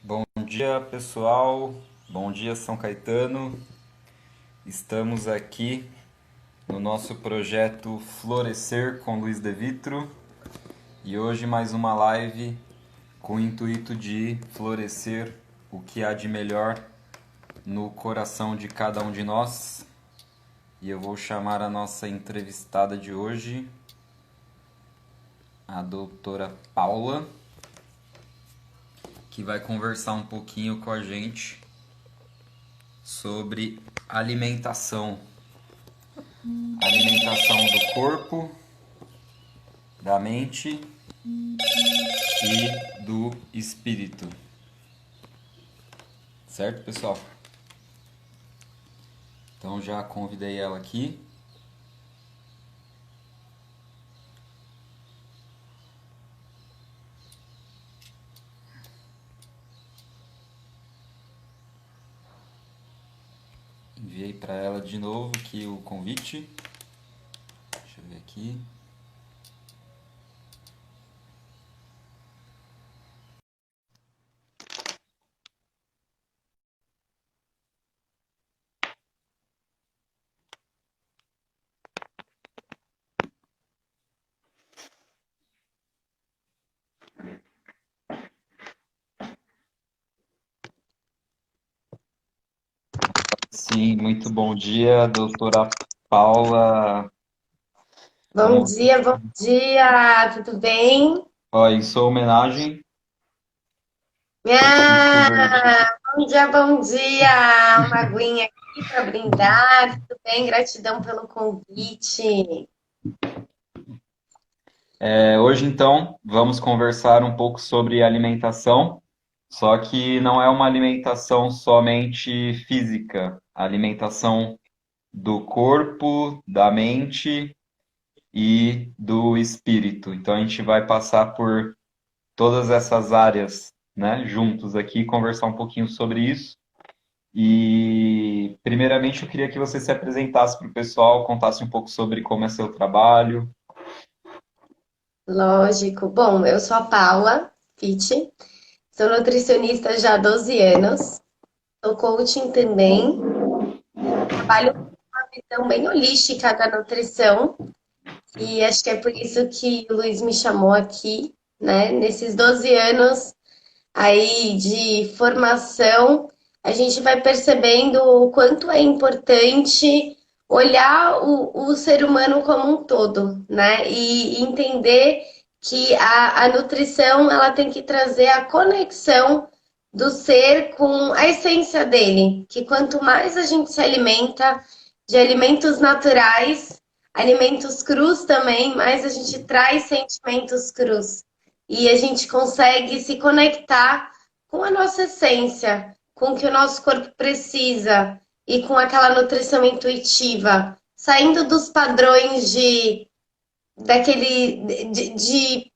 Bom dia, pessoal. Bom dia, São Caetano. Estamos aqui no nosso projeto Florescer com Luiz De Vitro e hoje mais uma live com o intuito de florescer o que há de melhor no coração de cada um de nós. E eu vou chamar a nossa entrevistada de hoje, a doutora Paula, que vai conversar um pouquinho com a gente sobre alimentação. Alimentação do corpo, da mente e do espírito. Certo, pessoal? Então já convidei ela aqui. Enviei para ela de novo aqui o convite. Deixa eu ver aqui. Sim, muito bom dia, doutora Paula. Vamos, Bom dia, tudo bem? ó, em sua homenagem, vamos conversar. Bom dia, uma aguinha aqui para brindar, tudo bem? Gratidão pelo convite. Hoje, então, vamos conversar um pouco sobre alimentação, só que não é uma alimentação somente física, a alimentação do corpo, da mente e do espírito. Então, a gente vai passar por todas essas áreas, né, juntos aqui, conversar um pouquinho sobre isso. E, primeiramente, eu queria que você se apresentasse para o pessoal, contasse um pouco sobre como é seu trabalho. Lógico. Bom, eu sou a Paula Fitti, sou nutricionista já há 12 anos, sou coaching também, trabalho com uma visão bem holística da nutrição e acho que é por isso que o Luiz me chamou aqui, né? Nesses 12 anos aí de formação, a gente vai percebendo o quanto é importante olhar o ser humano como um todo, né? E entender que a nutrição ela tem que trazer a conexão do ser com a essência dele, que quanto mais a gente se alimenta de alimentos naturais, alimentos crus também, mais a gente traz sentimentos crus e a gente consegue se conectar com a nossa essência, com o que o nosso corpo precisa e com aquela nutrição intuitiva, saindo dos padrões de daquele de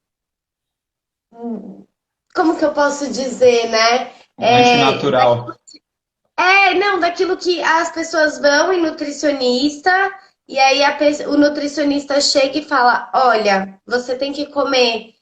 como que eu posso dizer, né? Antinatural. Não, daquilo que as pessoas vão em nutricionista e aí o nutricionista chega e fala: olha, você tem que comer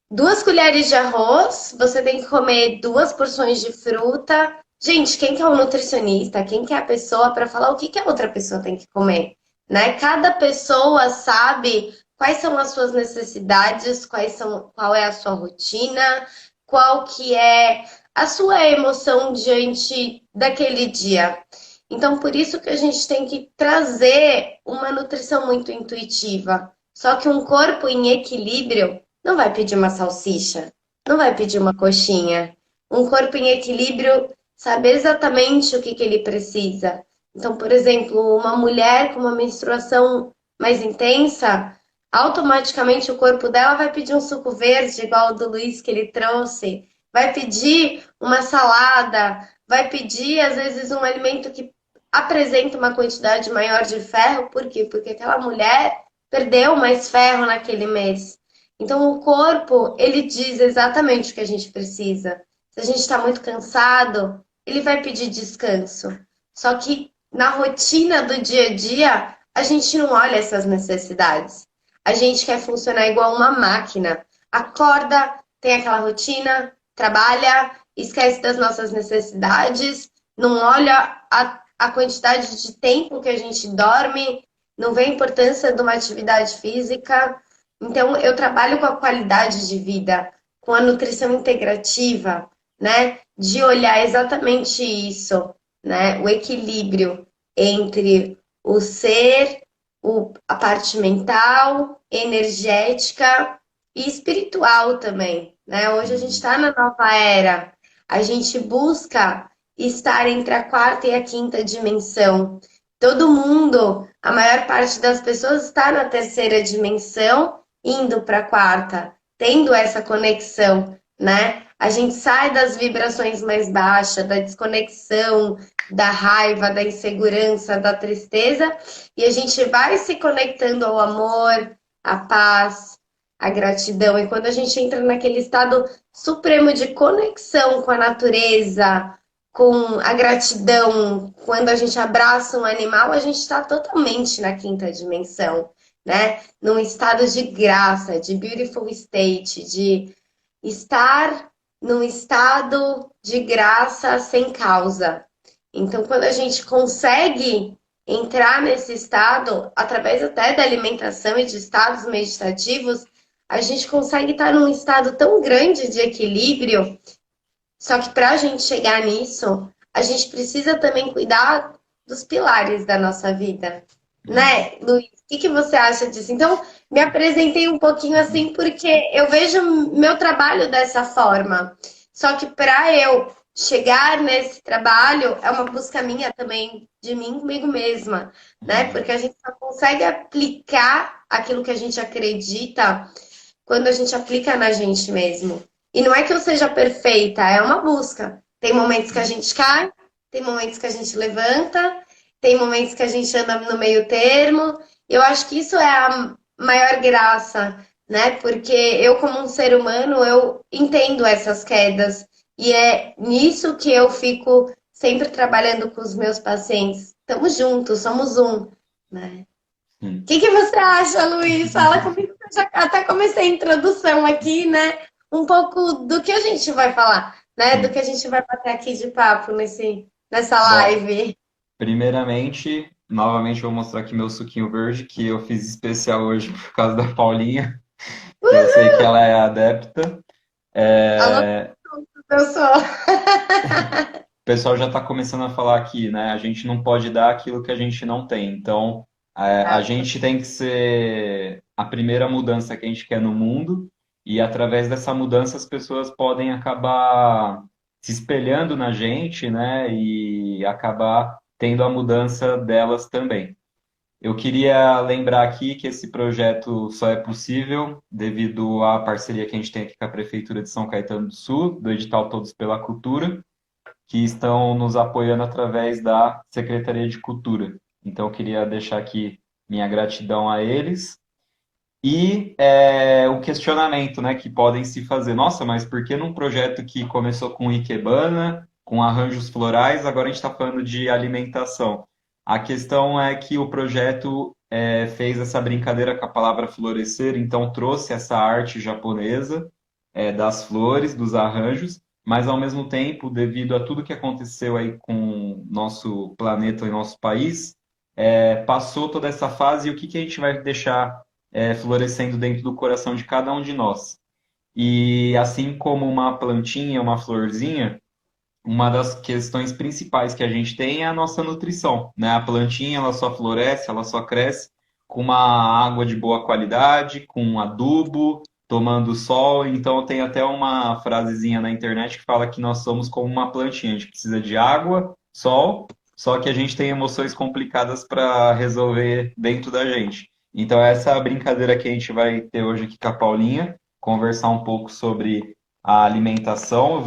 2 colheres de arroz, você tem que comer 2 porções de fruta. Gente, quem que é o nutricionista? Quem que é a pessoa para falar o que que a outra pessoa tem que comer, né? Cada pessoa sabe quais são as suas necessidades, qual é a sua rotina, qual que é a sua emoção diante daquele dia. Então, por isso que a gente tem que trazer uma nutrição muito intuitiva. Só que um corpo em equilíbrio não vai pedir uma salsicha, não vai pedir uma coxinha. Um corpo em equilíbrio sabe exatamente o que que ele precisa. Então, por exemplo, uma mulher com uma menstruação mais intensa, automaticamente o corpo dela vai pedir um suco verde, igual o do Luiz que ele trouxe, vai pedir uma salada, vai pedir, às vezes, um alimento que apresenta uma quantidade maior de ferro. Por quê? Porque aquela mulher perdeu mais ferro naquele mês. Então, o corpo, ele diz exatamente o que a gente precisa. Se a gente está muito cansado, ele vai pedir descanso. Só que na rotina do dia a dia, a gente não olha essas necessidades. A gente quer funcionar igual uma máquina. Acorda, tem aquela rotina, trabalha esquece das nossas necessidades, não olha a quantidade de tempo que a gente dorme, não vê a importância de uma atividade física. Então, eu trabalho com a qualidade de vida, com a nutrição integrativa, né? De olhar exatamente isso, né? O equilíbrio entre o ser, a parte mental, energética e espiritual também, né? Hoje a gente Uhum. está na nova era, a gente busca estar entre a quarta e a quinta dimensão. Todo mundo, a maior parte das pessoas está na terceira dimensão, indo para a quarta, tendo essa conexão, né? A gente sai das vibrações mais baixas, da desconexão, da raiva, da insegurança, da tristeza, e a gente vai se conectando ao amor, à paz, à gratidão. E quando a gente entra naquele estado supremo de conexão com a natureza, com a gratidão, quando a gente abraça um animal, a gente está totalmente na quinta dimensão, né? Num estado de graça, de beautiful state, de estar num estado de graça sem causa. Então, quando a gente consegue entrar nesse estado, através até da alimentação e de estados meditativos, a gente consegue estar num estado tão grande de equilíbrio. Só que para a gente chegar nisso, a gente precisa também cuidar dos pilares da nossa vida, Uhum. né, Luiz? O que que você acha disso? Então, me apresentei um pouquinho assim porque eu vejo meu trabalho dessa forma. Só que para eu chegar nesse trabalho é uma busca minha também de mim comigo mesma, né? Uhum. Porque a gente só consegue aplicar aquilo que a gente acredita quando a gente aplica na gente mesmo. E não é que eu seja perfeita, é uma busca. Tem momentos que a gente cai, tem momentos que a gente levanta, tem momentos que a gente anda no meio termo. Eu acho que isso é a maior graça, né? Porque eu, como um ser humano, eu entendo essas quedas. E é nisso que eu fico sempre trabalhando com os meus pacientes. Estamos juntos, somos um, né? O Sim. que você acha, Luiz? Fala comigo, que eu já até comecei a introdução aqui, né? Um pouco do que a gente vai falar, né? Do Sim. que a gente vai bater aqui de papo nessa Bom, live. primeiramente, novamente vou mostrar aqui meu suquinho verde, que eu fiz especial hoje por causa da Paulinha, que eu sei que ela é adepta. Alô, É, eu sou. o pessoal já está começando a falar aqui, né? A gente não pode dar aquilo que a gente não tem. Então, a Exato. gente tem que ser a primeira mudança que a gente quer no mundo, e através dessa mudança as pessoas podem acabar se espelhando na gente, né? E acabar tendo a mudança delas também. Eu queria lembrar aqui que esse projeto só é possível devido à parceria que a gente tem aqui com a Prefeitura de São Caetano do Sul, do edital Todos pela Cultura, que estão nos apoiando através da Secretaria de Cultura. Então, eu queria deixar aqui minha gratidão a eles. E o questionamento, né, que podem se fazer. Nossa, mas por que num projeto que começou com ikebana, com arranjos florais, agora a gente está falando de alimentação? A questão é que o projeto fez essa brincadeira com a palavra florescer, então trouxe essa arte japonesa das flores, dos arranjos, mas ao mesmo tempo, devido a tudo que aconteceu aí com nosso planeta e nosso país, passou toda essa fase e o que que a gente vai deixar florescendo dentro do coração de cada um de nós. E assim como uma plantinha, uma florzinha, uma das questões principais que a gente tem é a nossa nutrição, né? A plantinha, ela só floresce, ela só cresce com uma água de boa qualidade, com um adubo, tomando sol. Então, tem até uma frasezinha na internet que fala que nós somos como uma plantinha. A gente precisa de água, sol, só que a gente tem emoções complicadas para resolver dentro da gente. Então, essa é a brincadeira que a gente vai ter hoje aqui com a Paulinha, conversar um pouco sobre a alimentação. Eu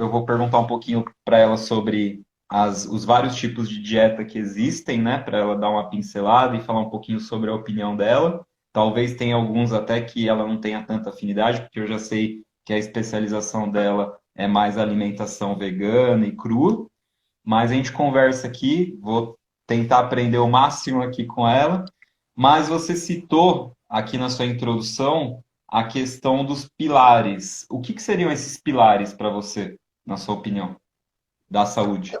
vou perguntar um pouquinho para ela sobre os vários tipos de dieta que existem, né? Para ela dar uma pincelada e falar um pouquinho sobre a opinião dela. Talvez tenha alguns até que ela não tenha tanta afinidade, porque eu já sei que a especialização dela é mais alimentação vegana e crua. Mas a gente conversa aqui, vou tentar aprender o máximo aqui com ela. Mas você citou aqui na sua introdução a questão dos pilares. O que que seriam esses pilares para você? na sua opinião, da saúde?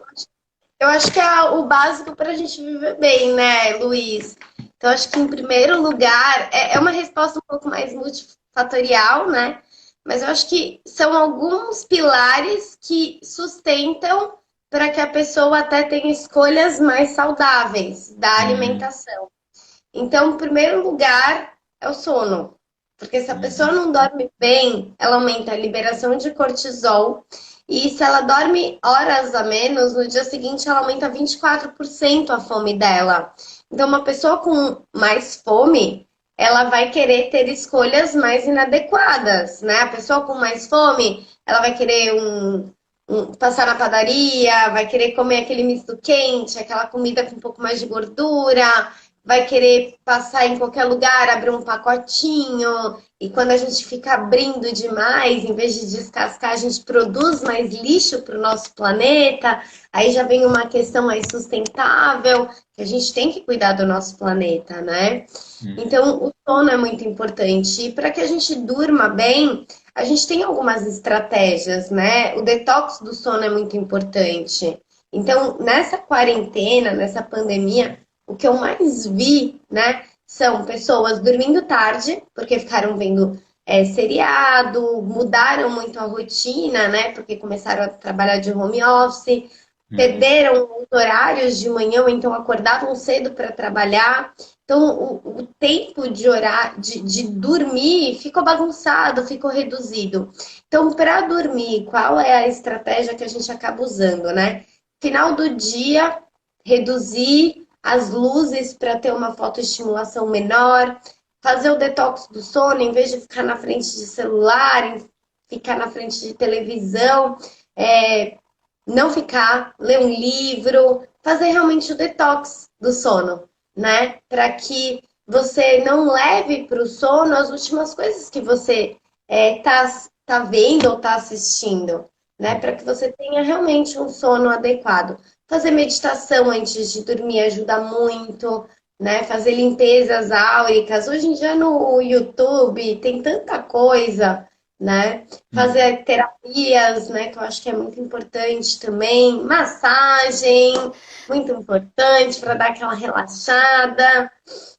Eu acho que é o básico para a gente viver bem, né, Luiz? Então, acho que em primeiro lugar, é uma resposta um pouco mais multifatorial, né? Mas eu acho que são alguns pilares que sustentam para que a pessoa até tenha escolhas mais saudáveis da Uhum, alimentação. Então, em primeiro lugar, é o sono. Porque se a pessoa uhum, não dorme bem, ela aumenta a liberação de cortisol. E se ela dorme horas a menos, no dia seguinte ela aumenta 24% a fome dela. Então, uma pessoa com mais fome, ela vai querer ter escolhas mais inadequadas, né? A pessoa com mais fome, ela vai querer passar na padaria, vai querer comer aquele misto quente, aquela comida com um pouco mais de gordura, vai querer passar em qualquer lugar, abrir um pacotinho. E quando a gente fica abrindo demais, em vez de descascar, a gente produz mais lixo para o nosso planeta. Aí já vem uma questão mais sustentável, que a gente tem que cuidar do nosso planeta, né? uhum, Então, o sono é muito importante. E para que a gente durma bem, a gente tem algumas estratégias, né? O detox do sono é muito importante. Então, nessa quarentena, nessa pandemia, o que eu mais vi, né, são pessoas dormindo tarde, porque ficaram vendo seriado, mudaram muito a rotina, né, porque começaram a trabalhar de home office, uhum, perderam os horários de manhã, ou então acordavam cedo para trabalhar. Então, o tempo de dormir ficou bagunçado, ficou reduzido. Então, para dormir, qual é a estratégia que a gente acaba usando, né? Final do dia, reduzir as luzes para ter uma fotoestimulação menor, fazer o detox do sono, em vez de ficar na frente de celular, ficar na frente de televisão, é, não ficar, ler um livro, fazer realmente o detox do sono, né? Para que você não leve para o sono as últimas coisas que você tá vendo ou tá assistindo, né? Para que você tenha realmente um sono adequado. Fazer meditação antes de dormir ajuda muito, né? Fazer limpezas áuricas. Hoje em dia no YouTube tem tanta coisa, né? uhum. Fazer terapias, né? Que eu acho que é muito importante também. Massagem, muito importante para dar aquela relaxada,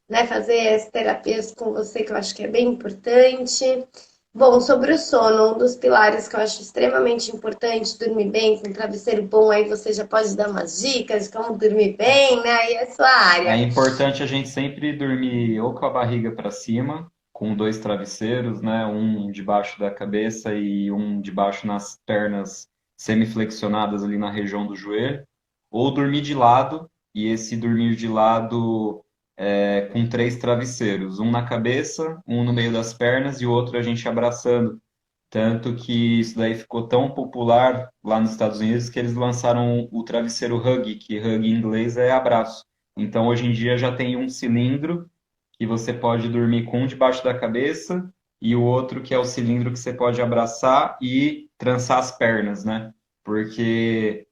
né? Fazer as terapias com você, que eu acho que é bem importante. Bom, sobre o sono, um dos pilares que eu acho extremamente importante, dormir bem, com um travesseiro bom, aí você já pode dar umas dicas de como dormir bem, né? Aí é a sua É área. importante a gente sempre dormir ou com a barriga para cima, com dois travesseiros, né? Um debaixo da cabeça e um debaixo nas pernas semiflexionadas ali na região do joelho, ou dormir de lado, e esse dormir de lado com três travesseiros, um na cabeça, um no meio das pernas e o outro a gente abraçando. Tanto que isso daí ficou tão popular lá nos Estados Unidos que eles lançaram o travesseiro Hug, que Hug em inglês é abraço. Então, hoje em dia já tem um cilindro que você pode dormir com um debaixo da cabeça e o outro que é o cilindro que você pode abraçar e trançar as pernas, né? Porque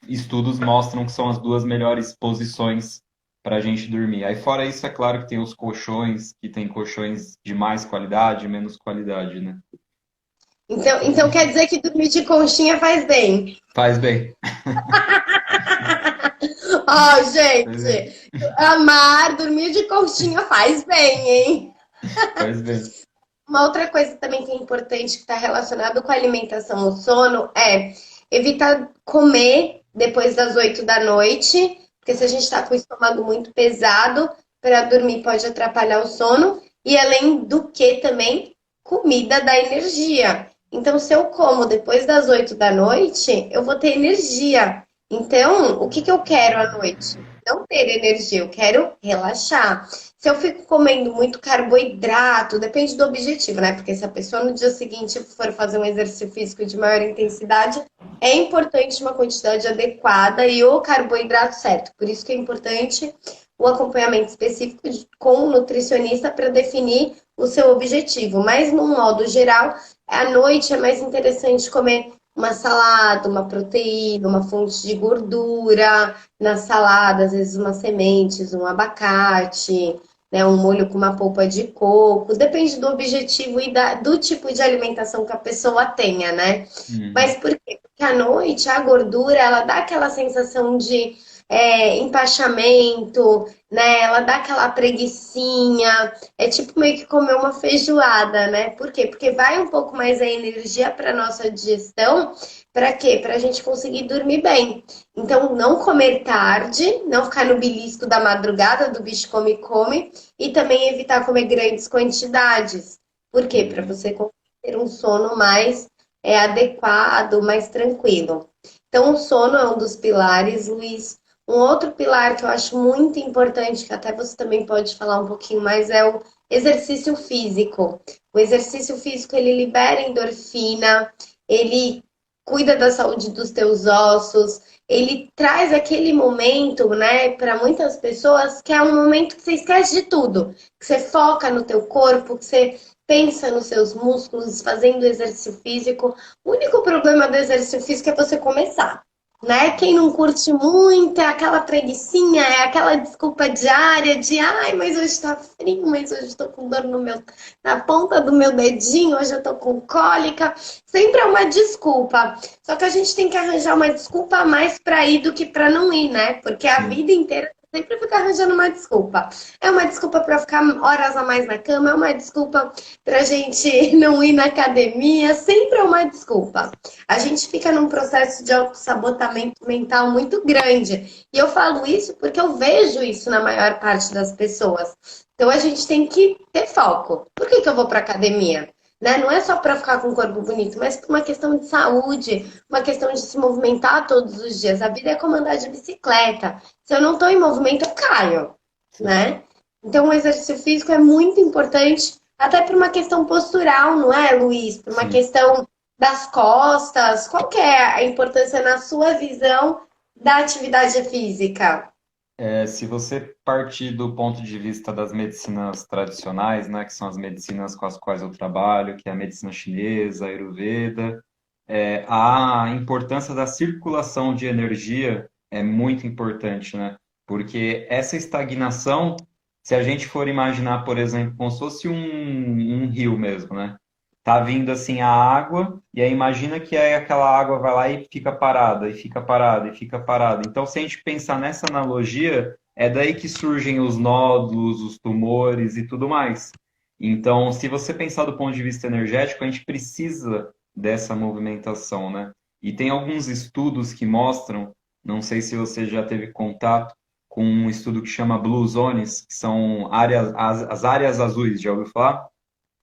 estudos mostram que são as duas melhores posições para a gente dormir. Aí, fora isso, é claro que tem os colchões, que tem colchões de mais qualidade e menos qualidade, né? Então quer dizer que dormir de conchinha faz bem. Faz bem. Ó, Faz bem. gente, amar, dormir de conchinha faz bem, hein? Faz bem. Uma outra coisa também que é importante, que está relacionado com a alimentação ou sono, é evitar comer depois das 8 da noite, porque se a gente está com o estômago muito pesado, para dormir pode atrapalhar o sono, e além do que também, comida dá energia. Então, se eu como depois das 8 da noite, eu vou ter energia. Então, o que que eu quero à noite? Não ter energia, eu quero relaxar. Se eu fico comendo muito carboidrato, depende do objetivo, né? Porque se a pessoa no dia seguinte for fazer um exercício físico de maior intensidade, é importante uma quantidade adequada e o carboidrato certo. Por isso que é importante o acompanhamento específico com o nutricionista para definir o seu objetivo. Mas, no modo geral, à noite é mais interessante comer uma salada, uma proteína, uma fonte de gordura na salada, às vezes umas sementes, um abacate, né? Um molho com uma polpa de coco, depende do objetivo e do tipo de alimentação que a pessoa tenha, né? Uhum. Mas por quê? Porque à noite a gordura ela dá aquela sensação de empachamento, né? Ela dá aquela preguicinha, é tipo meio que comer uma feijoada, né? Por quê? Porque vai um pouco mais a energia para nossa digestão, para quê? Para a gente conseguir dormir bem. Então, não comer tarde, não ficar no belisco da madrugada, do bicho come, e também evitar comer grandes quantidades. Por quê? Para Uhum. você conseguir ter um sono mais adequado, mais tranquilo. Então, o sono é um dos pilares, Luiz. Um outro pilar que eu acho muito importante, que até você também pode falar um pouquinho mais, é o exercício físico. O exercício físico, ele libera endorfina, ele cuida da saúde dos teus ossos, ele traz aquele momento, né, para muitas pessoas, que é um momento que você esquece de tudo, que você foca no teu corpo, que você pensa nos seus músculos, fazendo exercício físico. O único problema do exercício físico é você começar, né? Quem não curte muito é aquela preguicinha, é aquela desculpa diária de ai, mas hoje tá frio, mas hoje estou com dor no meu, na ponta do meu dedinho, hoje eu tô com cólica. Sempre é uma desculpa. Só que a gente tem que arranjar uma desculpa a mais para ir do que para não ir, né? Porque a Sim. vida inteira sempre fica arranjando uma desculpa. É uma desculpa para ficar horas a mais na cama, é uma desculpa para a gente não ir na academia, sempre é uma desculpa. A gente fica num processo de autossabotamento mental muito grande. E eu falo isso porque eu vejo isso na maior parte das pessoas. Então a gente tem que ter foco. Por que eu vou para academia? Né? Não é só para ficar com o corpo bonito, mas por uma questão de saúde, uma questão de se movimentar todos os dias. A vida é como andar de bicicleta. Se eu não estou em movimento, eu caio, Sim. né? Então, o exercício físico é muito importante, até por uma questão postural, não é, Luiz? Por uma Sim. questão das costas. Qual que é a importância na sua visão da atividade física? Se você partir do ponto de vista das medicinas tradicionais, né, que são as medicinas com as quais eu trabalho, que é a medicina chinesa, a Ayurveda, a importância da circulação de energia é muito importante, né? Porque essa estagnação, se a gente for imaginar, por exemplo, como se fosse um rio mesmo, né? Tá vindo assim a água, e aí imagina que aí aquela água vai lá e fica parada, e fica parada, e fica parada. Então, se a gente pensar nessa analogia, é daí que surgem os nódulos, os tumores e tudo mais. Então, se você pensar do ponto de vista energético, a gente precisa dessa movimentação, né? E tem alguns estudos que mostram, não sei se você já teve contato com um estudo que chama Blue Zones, que são áreas, as áreas azuis, já ouviu falar?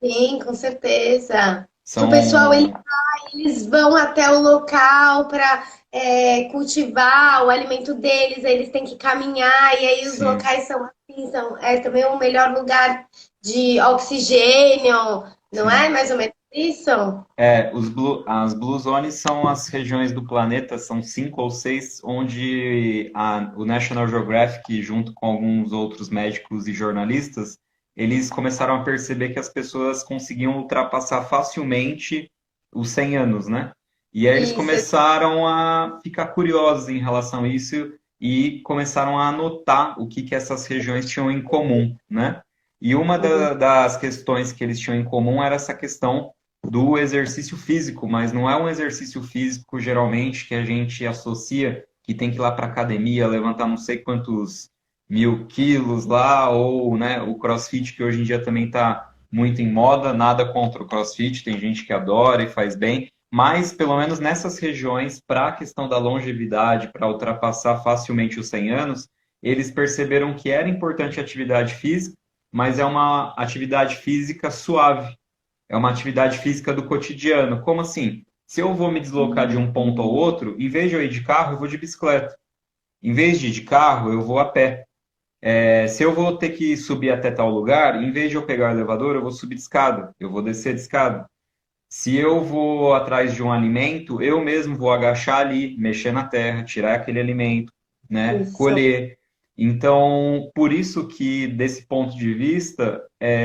Sim, com certeza. Que o pessoal São, eles vão até o local para cultivar o alimento deles, aí eles têm que caminhar, e aí os sim, locais são assim, também o melhor lugar de oxigênio, não é? sim. Mais ou menos isso? As Blue Zones são as regiões do planeta, são cinco ou seis, onde o National Geographic, junto com alguns outros médicos e jornalistas, eles começaram a perceber que as pessoas conseguiam ultrapassar facilmente os 100 anos, né? E aí eles Isso. começaram a ficar curiosos em relação a isso e começaram a anotar o que que essas regiões tinham em comum, né? E uma Uhum. das questões que eles tinham em comum era essa questão do exercício físico, mas não é um exercício físico geralmente que a gente associa que tem que ir lá para academia, levantar não sei quantos 1.000 quilos lá, ou né, o CrossFit que hoje em dia também está muito em moda, nada contra o CrossFit, tem gente que adora e faz bem, mas pelo menos nessas regiões, para a questão da longevidade, para ultrapassar facilmente os 100 anos, eles perceberam que era importante a atividade física, mas é uma atividade física suave, é uma atividade física do cotidiano. Como assim? Se eu vou me deslocar de um ponto ao outro, em vez de eu ir de carro, eu vou de bicicleta. Em vez de ir de carro, eu vou a pé. Se eu vou ter que subir até tal lugar, em vez de eu pegar o elevador, eu vou subir de escada, eu vou descer de escada. Se eu vou atrás de um alimento, eu mesmo vou agachar ali, mexer na terra, tirar aquele alimento, né? Isso. Colher. Então, por isso que, desse ponto de vista,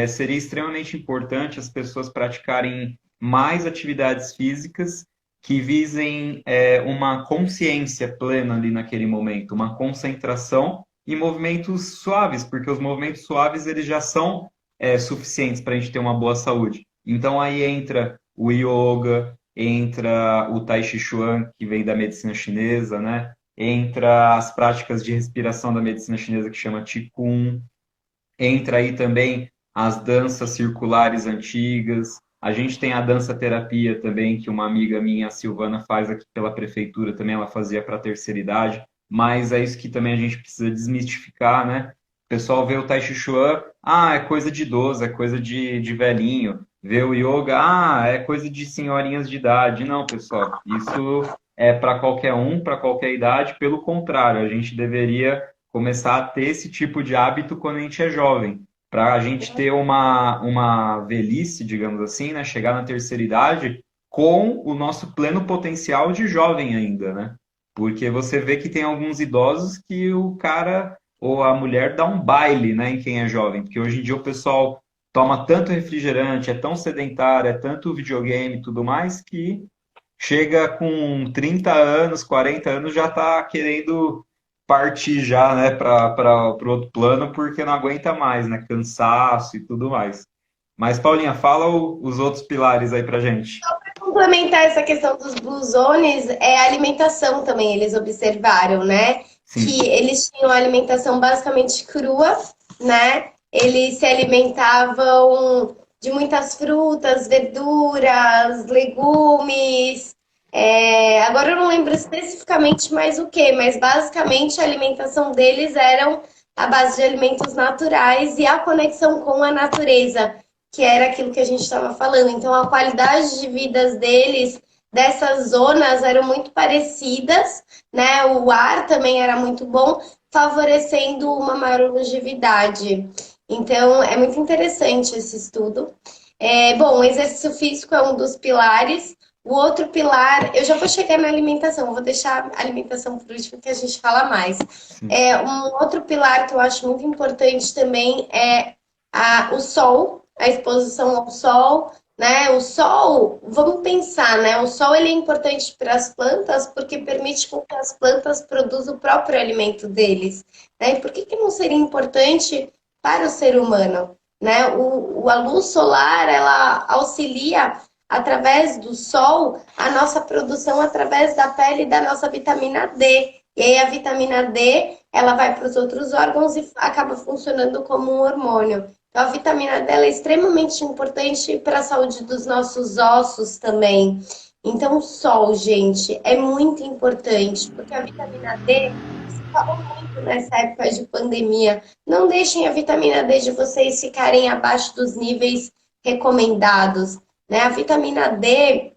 seria extremamente importante as pessoas praticarem mais atividades físicas que visem uma consciência plena ali naquele momento, uma concentração e movimentos suaves, porque os movimentos suaves eles já são suficientes para a gente ter uma boa saúde. Então aí entra o yoga, entra o Tai Chi Chuan, que vem da medicina chinesa, né? Entra as práticas de respiração da medicina chinesa que chama Qigong, entra aí também as danças circulares antigas. A gente tem a dança terapia também, que uma amiga minha, a Silvana, faz aqui pela prefeitura também, ela fazia para a terceira idade, mas é isso que também a gente precisa desmistificar, né? O pessoal vê o Tai Chi Chuan, é coisa de idoso, é coisa de velhinho. Vê o yoga, é coisa de senhorinhas de idade. Não, pessoal, isso é para qualquer um, para qualquer idade. Pelo contrário, a gente deveria começar a ter esse tipo de hábito quando a gente é jovem, para a gente ter uma velhice, digamos assim, né? Chegar na terceira idade com o nosso pleno potencial de jovem ainda, né? Porque você vê que tem alguns idosos que o cara ou a mulher dá um baile, né, em quem é jovem, porque hoje em dia o pessoal toma tanto refrigerante, é tão sedentário, é tanto videogame e tudo mais, que chega com 30 anos, 40 anos, já está querendo partir já, né, para o outro plano, porque não aguenta mais, né, cansaço e tudo mais. Mas, Paulinha, fala os outros pilares aí pra gente. Complementar essa questão dos Blue Zones, é a alimentação também, eles observaram, né? Que Sim. eles tinham alimentação basicamente crua, né? Eles se alimentavam de muitas frutas, verduras, legumes. Agora eu não lembro especificamente mais o que, mas basicamente a alimentação deles eram a base de alimentos naturais e a conexão com a natureza, que era aquilo que a gente estava falando. Então, a qualidade de vidas deles, dessas zonas, eram muito parecidas, né? O ar também era muito bom, favorecendo uma maior longevidade. Então, é muito interessante esse estudo. Bom, o exercício físico é um dos pilares. O outro pilar, eu já vou chegar na alimentação, eu vou deixar a alimentação por último, que a gente fala mais. Sim. Um outro pilar que eu acho muito importante também é o sol, a exposição ao sol, né? O sol, vamos pensar, né? O sol ele é importante para as plantas porque permite com que as plantas produzam o próprio alimento deles, né? E por que não seria importante para o ser humano, né? A luz solar, ela auxilia através do sol a nossa produção através da pele e da nossa vitamina D. E aí a vitamina D, ela vai para os outros órgãos e acaba funcionando como um hormônio. Então, a vitamina D é extremamente importante para a saúde dos nossos ossos também. Então, o sol, gente, é muito importante, porque a vitamina D, se fala muito nessa época de pandemia, não deixem a vitamina D de vocês ficarem abaixo dos níveis recomendados, né? A vitamina D,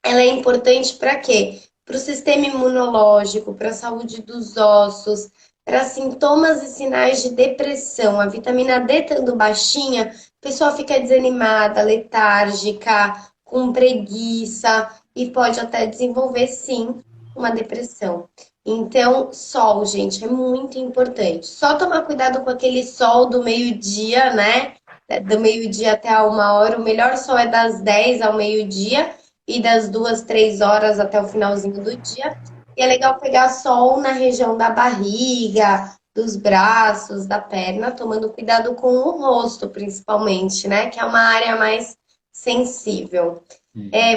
ela é importante para quê? Para o sistema imunológico, para a saúde dos ossos, para sintomas e sinais de depressão. A vitamina D estando baixinha, a pessoa fica desanimada, letárgica, com preguiça e pode até desenvolver, sim, uma depressão. Então, sol, gente, é muito importante. Só tomar cuidado com aquele sol do meio-dia, né? Do meio-dia até a 1 hora. O melhor sol é das 10 ao meio-dia e das 2, 3 horas até o finalzinho do dia. E é legal pegar sol na região da barriga, dos braços, da perna, tomando cuidado com o rosto, principalmente, né? Que é uma área mais sensível.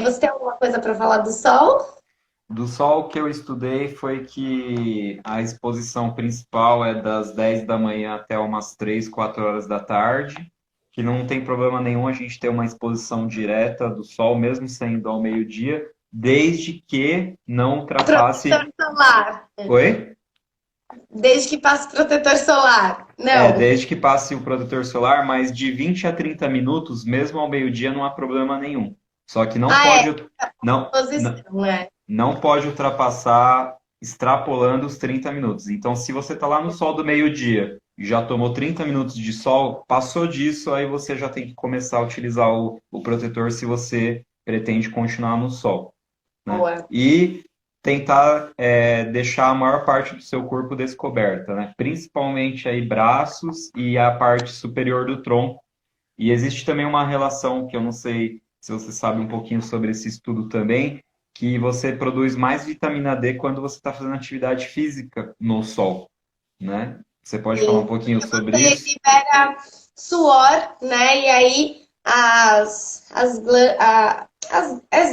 Você tem alguma coisa para falar do sol? Do sol que eu estudei foi que a exposição principal é das 10 da manhã até umas 3, 4 horas da tarde, que não tem problema nenhum a gente ter uma exposição direta do sol, mesmo sendo ao meio-dia, desde que não Protetor ultrapasse. solar. Oi? Desde que passe protetor solar. Não. Desde que passe o protetor solar, mas de 20 a 30 minutos, mesmo ao meio-dia, não há problema nenhum. Só que não Ah, pode, é. não, Posição, né? não pode ultrapassar extrapolando os 30 minutos. Então, se você está lá no sol do meio-dia e já tomou 30 minutos de sol, passou disso, aí você já tem que começar a utilizar o protetor se você pretende continuar no sol, né? Boa. E tentar deixar a maior parte do seu corpo descoberta, né? Principalmente aí braços e a parte superior do tronco. E existe também uma relação que eu não sei se você sabe um pouquinho sobre esse estudo também, que você produz mais vitamina D quando você está fazendo atividade física no sol, né? Você pode falar um Sim. pouquinho E sobre você isso? libera suor, né? E aí as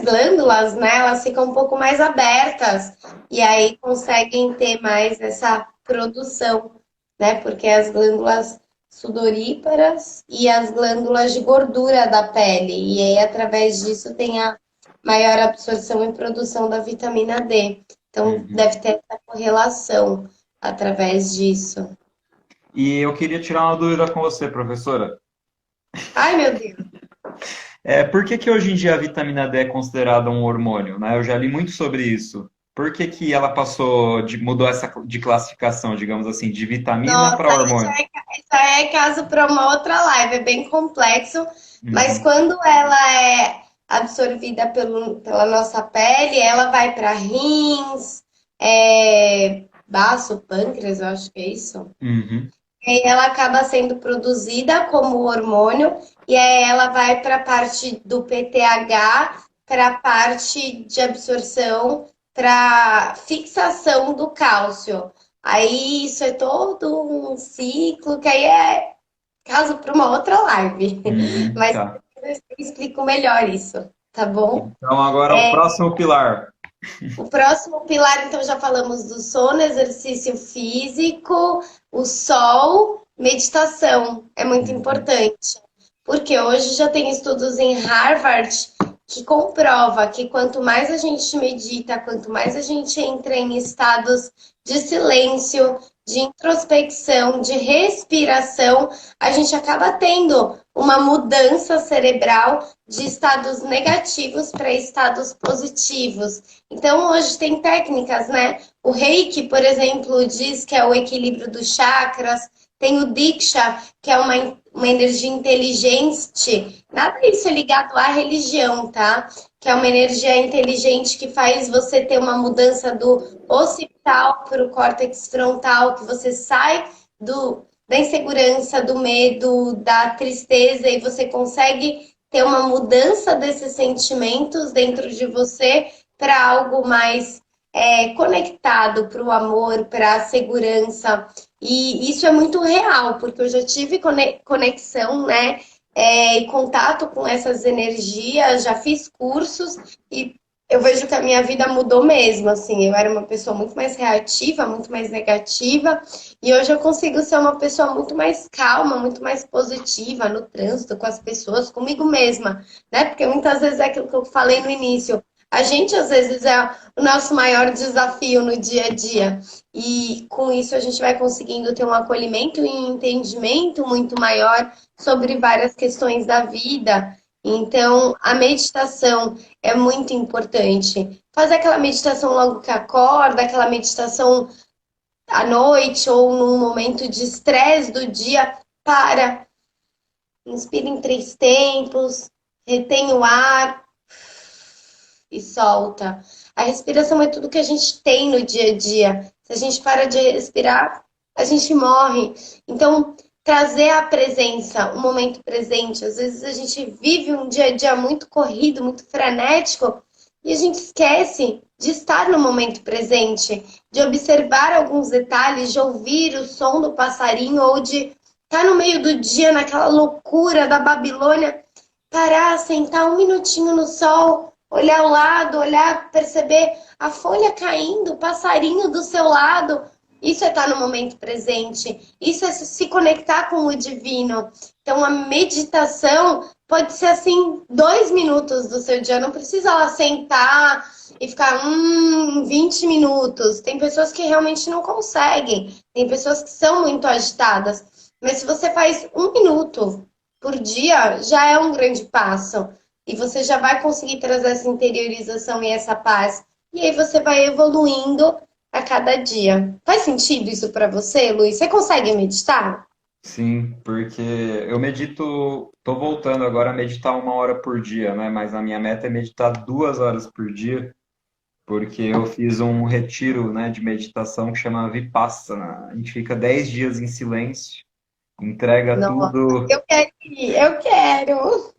glândulas, né? Elas ficam um pouco mais abertas e aí conseguem ter mais essa produção, né? Porque as glândulas sudoríparas e as glândulas de gordura da pele. E aí, através disso, tem a maior absorção e produção da vitamina D. Então, Uhum. deve ter essa correlação através disso. E eu queria tirar uma dúvida com você, professora. Ai, meu Deus. Por que que hoje em dia a vitamina D é considerada um hormônio, né? Eu já li muito sobre isso. Por que que ela mudou essa de classificação, digamos assim, de vitamina Nossa, para hormônio? isso aí é caso para uma outra live, é bem complexo, mas Uhum, quando ela é absorvida pela nossa pele, ela vai para rins, baço, pâncreas, eu acho que é isso. uhum, E aí ela acaba sendo produzida como hormônio, e aí ela vai para a parte do PTH, para a parte de absorção, para fixação do cálcio. Aí isso é todo um ciclo que aí é caso para uma outra live. uhum, Mas tá. eu explico melhor isso, tá bom? Então agora o próximo pilar. O próximo pilar, então, já falamos do sono, exercício físico, o sol, meditação. É muito Uhum, importante, porque hoje já tem estudos em Harvard que comprova que quanto mais a gente medita, quanto mais a gente entra em estados de silêncio, de introspecção, de respiração, a gente acaba tendo uma mudança cerebral de estados negativos para estados positivos. Então, hoje tem técnicas, né? O Reiki, por exemplo, diz que é o equilíbrio dos chakras. Tem o Diksha, que é uma energia inteligente. Nada disso é ligado à religião, tá? Que é uma energia inteligente que faz você ter uma mudança do occipital para o córtex frontal, que você sai da insegurança, do medo, da tristeza e você consegue ter uma mudança desses sentimentos dentro de você para algo mais conectado para o amor, para a segurança. E isso é muito real, porque eu já tive conexão, né? E contato com essas energias, já fiz cursos e eu vejo que a minha vida mudou mesmo, assim, eu era uma pessoa muito mais reativa, muito mais negativa, e hoje eu consigo ser uma pessoa muito mais calma, muito mais positiva no trânsito, com as pessoas, comigo mesma, né? Porque muitas vezes é aquilo que eu falei no início, a gente, às vezes, é o nosso maior desafio no dia a dia. E com isso a gente vai conseguindo ter um acolhimento e um entendimento muito maior sobre várias questões da vida. Então, a meditação é muito importante. Fazer aquela meditação logo que acorda, aquela meditação à noite ou num momento de estresse do dia, para, inspira em 3 tempos, retém o ar e solta. A respiração é tudo que a gente tem no dia a dia. Se a gente para de respirar, a gente morre. Então, trazer a presença, o momento presente. Às vezes a gente vive um dia a dia muito corrido, muito frenético, e a gente esquece de estar no momento presente, de observar alguns detalhes, de ouvir o som do passarinho ou de estar no meio do dia naquela loucura da Babilônia, parar, sentar um minutinho no sol, olhar ao lado, olhar, perceber a folha caindo, o passarinho do seu lado. Isso é estar no momento presente. Isso é se conectar com o divino. Então, a meditação pode ser assim, 2 minutos do seu dia. Não precisa lá sentar e ficar 20 minutos. Tem pessoas que realmente não conseguem. Tem pessoas que são muito agitadas. Mas se você faz 1 minuto por dia, já é um grande passo. E você já vai conseguir trazer essa interiorização e essa paz. E aí você vai evoluindo a cada dia. Faz sentido isso para você, Luiz? Você consegue meditar? sim, porque eu medito, tô voltando agora a meditar 1 hora por dia, né? Mas a minha meta é meditar 2 horas por dia, porque eu fiz um retiro, né, de meditação que chama Vipassana. A gente fica 10 dias em silêncio, entrega Nossa, tudo, eu quero ir, eu quero.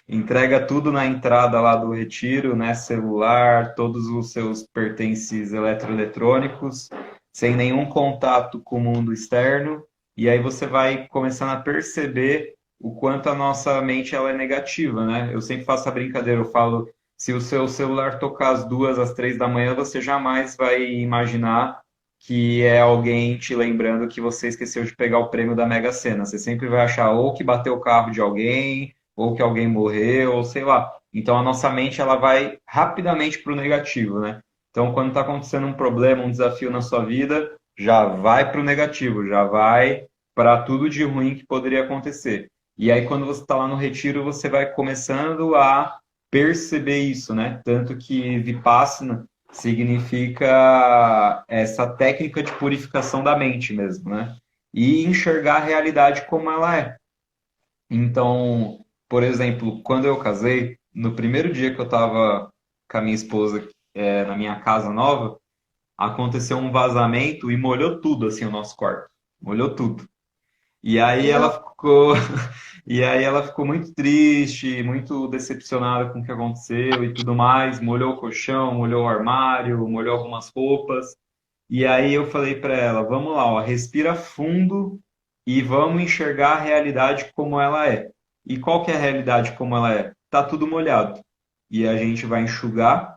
entrega tudo na entrada lá do retiro, né? Celular, todos os seus pertences eletroeletrônicos. sem nenhum contato com o mundo externo, e aí você vai começando a perceber o quanto a nossa mente ela é negativa, né? Eu sempre faço a brincadeira, eu falo, se o seu celular tocar às 2, às 3 da manhã, você jamais vai imaginar que é alguém te lembrando que você esqueceu de pegar o prêmio da Mega Sena. Você sempre vai achar ou que bateu o carro de alguém, ou que alguém morreu, ou sei lá. Então a nossa mente ela vai rapidamente para o negativo, né? Então quando está acontecendo um problema, um desafio na sua vida, já vai para o negativo, já vai para tudo de ruim que poderia acontecer. E aí quando você está lá no retiro, você vai começando a perceber isso, né? Tanto que Vipassana significa essa técnica de purificação da mente mesmo, né? E enxergar a realidade como ela é. Então, por exemplo, quando eu casei, no primeiro dia que eu estava com a minha esposa na minha casa nova, aconteceu um vazamento e molhou tudo assim o nosso quarto. Molhou tudo. E aí ela Não. ficou, e aí ela ficou muito triste, muito decepcionada com o que aconteceu e tudo mais. Molhou o colchão, molhou o armário, molhou algumas roupas. E aí eu falei para ela, vamos lá, ó, respira fundo e vamos enxergar a realidade como ela é. E qual que é a realidade como ela é? Tá tudo molhado. E a gente vai enxugar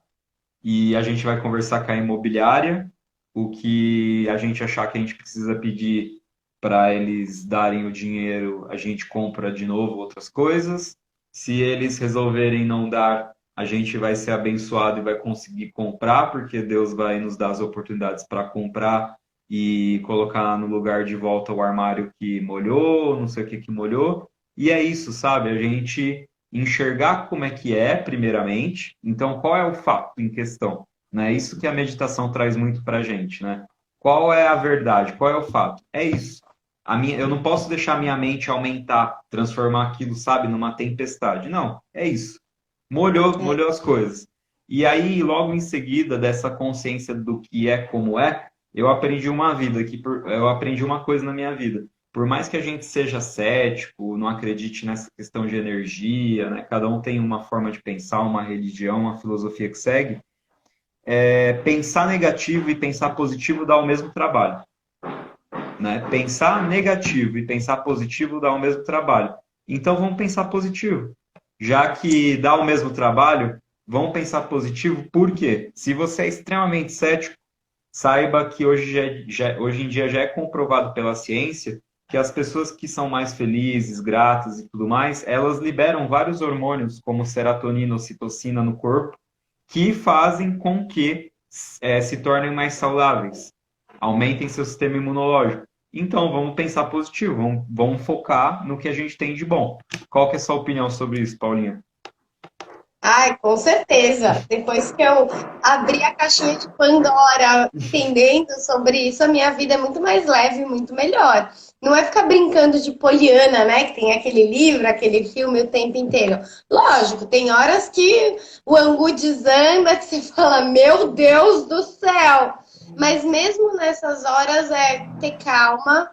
e a gente vai conversar com a imobiliária, o que a gente achar que a gente precisa pedir para eles darem o dinheiro, a gente compra de novo outras coisas. Se eles resolverem não dar, a gente vai ser abençoado e vai conseguir comprar, porque Deus vai nos dar as oportunidades para comprar e colocar no lugar de volta o armário que molhou, não sei o que que molhou. E é isso, sabe? A gente enxergar como é que é, primeiramente. Então, qual é o fato em questão? Né? Isso que a meditação traz muito para a gente, né? Qual é a verdade? Qual é o fato? É isso. Eu não posso deixar a minha mente aumentar, transformar aquilo, sabe, numa tempestade. Não, é isso. Molhou, É. molhou as coisas. E aí, logo em seguida dessa consciência do que é como é, eu aprendi uma vida eu aprendi uma coisa na minha vida. Por mais que a gente seja cético, não acredite nessa questão de energia, né? Cada um tem uma forma de pensar, uma religião, uma filosofia que segue. Pensar negativo e pensar positivo dá o mesmo trabalho, né? Pensar negativo e pensar positivo dá o mesmo trabalho. Então vamos pensar positivo. Já que dá o mesmo trabalho, vamos pensar positivo, por quê? Se você é extremamente cético, saiba que hoje em dia já é comprovado pela ciência que as pessoas que são mais felizes, gratas e tudo mais, elas liberam vários hormônios, como serotonina, ocitocina no corpo, que fazem com que se tornem mais saudáveis, aumentem seu sistema imunológico. Então, vamos pensar positivo, vamos focar no que a gente tem de bom. Qual que é a sua opinião sobre isso, Paulinha? Ai, com certeza. Depois que eu abri a caixinha de Pandora, entendendo sobre isso, a minha vida é muito mais leve, muito melhor. Não é ficar brincando de Poliana, né? Que tem aquele livro, aquele filme o tempo inteiro. Lógico, tem horas que o angu desanda, que você fala, meu Deus do céu! Mas mesmo nessas horas é ter calma